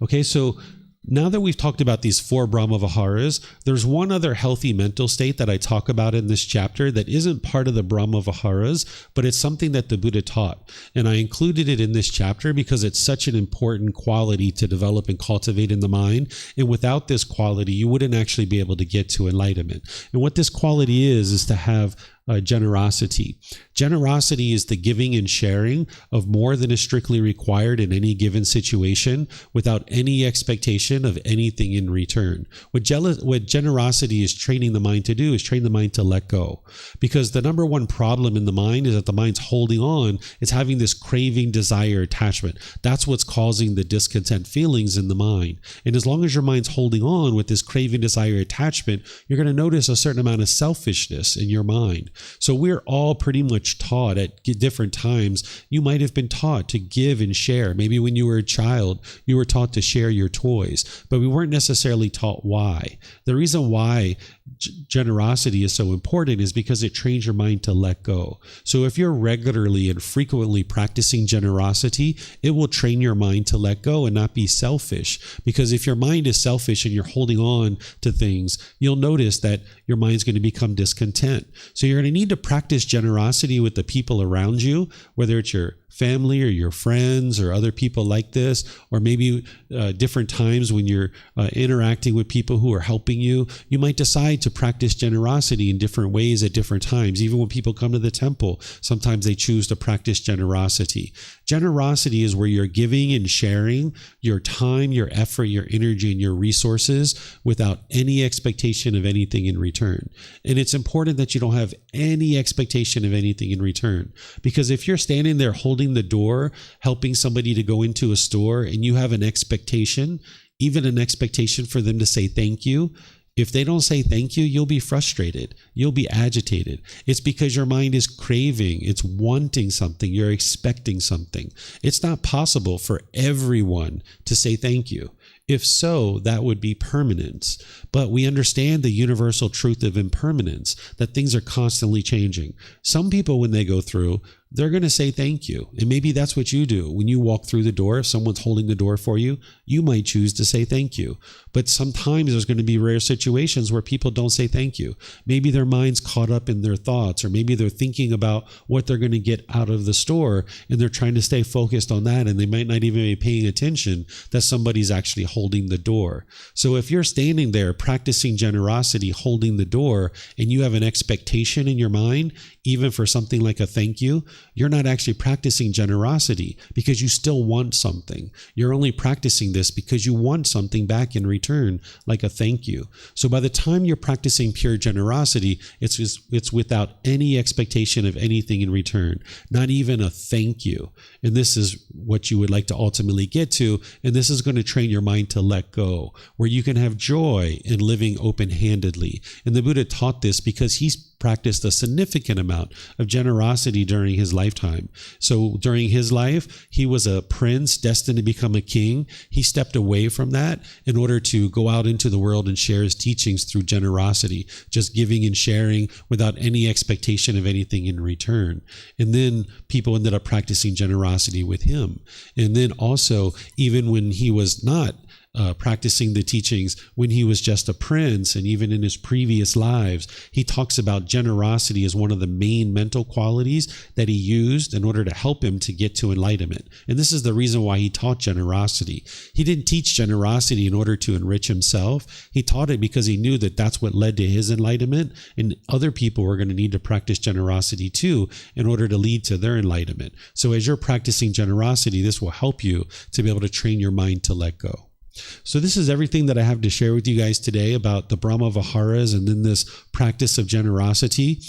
Okay, so now that we've talked about these 4 Brahma-viharas, there's one other healthy mental state that I talk about in this chapter that isn't part of the Brahma-viharas, but it's something that the Buddha taught. And I included it in this chapter because it's such an important quality to develop and cultivate in the mind. And without this quality, you wouldn't actually be able to get to enlightenment. And what this quality is to have generosity. Generosity is the giving and sharing of more than is strictly required in any given situation without any expectation of anything in return. What generosity is training the mind to do is train the mind to let go. Because the number one problem in the mind is that the mind's holding on. It's having this craving, desire, attachment. That's what's causing the discontent feelings in the mind. And as long as your mind's holding on with this craving, desire, attachment, you're going to notice a certain amount of selfishness in your mind. So we're all pretty much taught at different times. You might have been taught to give and share. Maybe when you were a child, you were taught to share your toys, but we weren't necessarily taught why. The reason why generosity is so important is because it trains your mind to let go. So if you're regularly and frequently practicing generosity, it will train your mind to let go and not be selfish. Because if your mind is selfish and you're holding on to things, you'll notice that your mind's going to become discontent. So you're going to need to practice generosity with the people around you, whether it's your family or your friends or other people like this, or maybe different times when you're interacting with people who are helping you. You might decide to practice generosity in different ways at different times. Even when people come to the temple, sometimes they choose to practice generosity. Generosity is where you're giving and sharing your time, your effort, your energy, and your resources without any expectation of anything in return. And it's important that you don't have any expectation of anything in return. Because if you're standing there holding the door, helping somebody to go into a store, and you have an expectation, even an expectation for them to say thank you, if they don't say thank you, you'll be frustrated. You'll be agitated. It's because your mind is craving. It's wanting something. You're expecting something. It's not possible for everyone to say thank you. If so, that would be permanence. But we understand the universal truth of impermanence, that things are constantly changing. Some people, when they go through, they're going to say thank you. And maybe that's what you do. When you walk through the door, if someone's holding the door for you, you might choose to say thank you. But sometimes there's going to be rare situations where people don't say thank you. Maybe their mind's caught up in their thoughts, or maybe they're thinking about what they're going to get out of the store, and they're trying to stay focused on that, and they might not even be paying attention that somebody's actually holding the door. So if you're standing there practicing generosity, holding the door, and you have an expectation in your mind, even for something like a thank you, you're not actually practicing generosity because you still want something. You're only practicing this because you want something back in return, like a thank you. So by the time you're practicing pure generosity, it's without any expectation of anything in return, not even a thank you. And this is what you would like to ultimately get to. And this is going to train your mind to let go, where you can have joy in living open-handedly. And the Buddha taught this because he's practiced a significant amount of generosity during his lifetime. So during his life, he was a prince destined to become a king. He stepped away from that in order to go out into the world and share his teachings through generosity, just giving and sharing without any expectation of anything in return. And then people ended up practicing generosity with him. And then also, even when he was not practicing the teachings when he was just a prince, and even in his previous lives, he talks about generosity as one of the main mental qualities that he used in order to help him to get to enlightenment. And this is the reason why he taught generosity. He didn't teach generosity in order to enrich himself. He taught it because he knew that that's what led to his enlightenment, and other people were going to need to practice generosity too in order to lead to their enlightenment. So as you're practicing generosity, this will help you to be able to train your mind to let go. So this is everything that I have to share with you guys today about the Brahma-viharas and then this practice of generosity.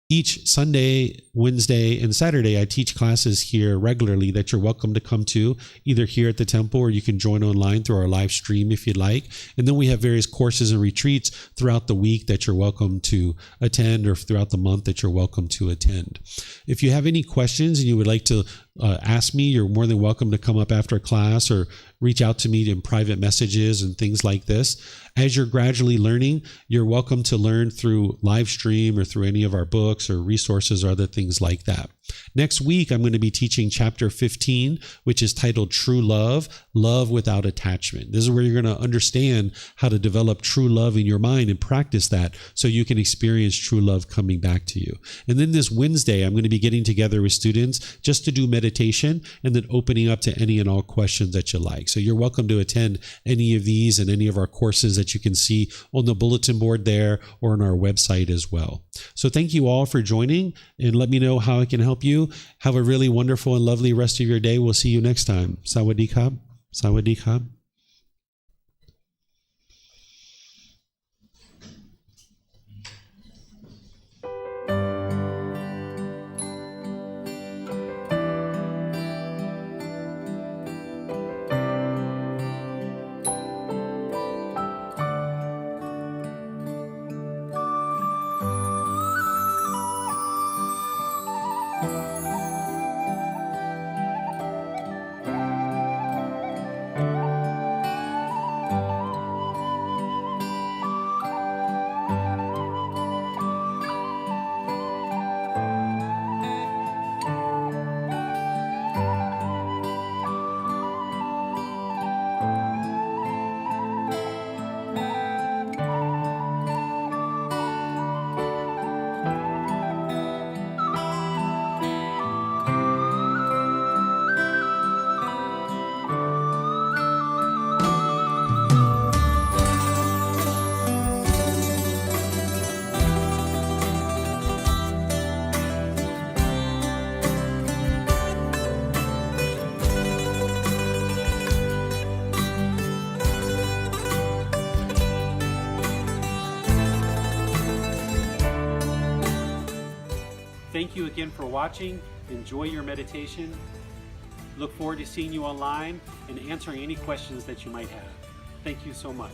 Each Sunday, Wednesday, and Saturday, I teach classes here regularly that you're welcome to come to, either here at the temple or you can join online through our live stream if you'd like. And then we have various courses and retreats throughout the week that you're welcome to attend, or throughout the month that you're welcome to attend. If you have any questions and you would like to ask me, you're more than welcome to come up after class or reach out to me in private messages and things like this. As you're gradually learning, you're welcome to learn through live stream or through any of our books or resources or other things like that. Next week, I'm going to be teaching chapter 15, which is titled True Love, Love Without Attachment. This is where you're going to understand how to develop true love in your mind and practice that so you can experience true love coming back to you. And then this Wednesday, I'm going to be getting together with students just to do meditation and then opening up to any and all questions that you like. So you're welcome to attend any of these and any of our courses that you can see on the bulletin board there or on our website as well. So thank you all for joining, and let me know how I can help you. Have a really wonderful and lovely rest of your day. We'll see you next time. Sawadee-khap. Sawadee-khap. Thank you again for watching. Enjoy your meditation. Look forward to seeing you online and answering any questions that you might have. Thank you so much.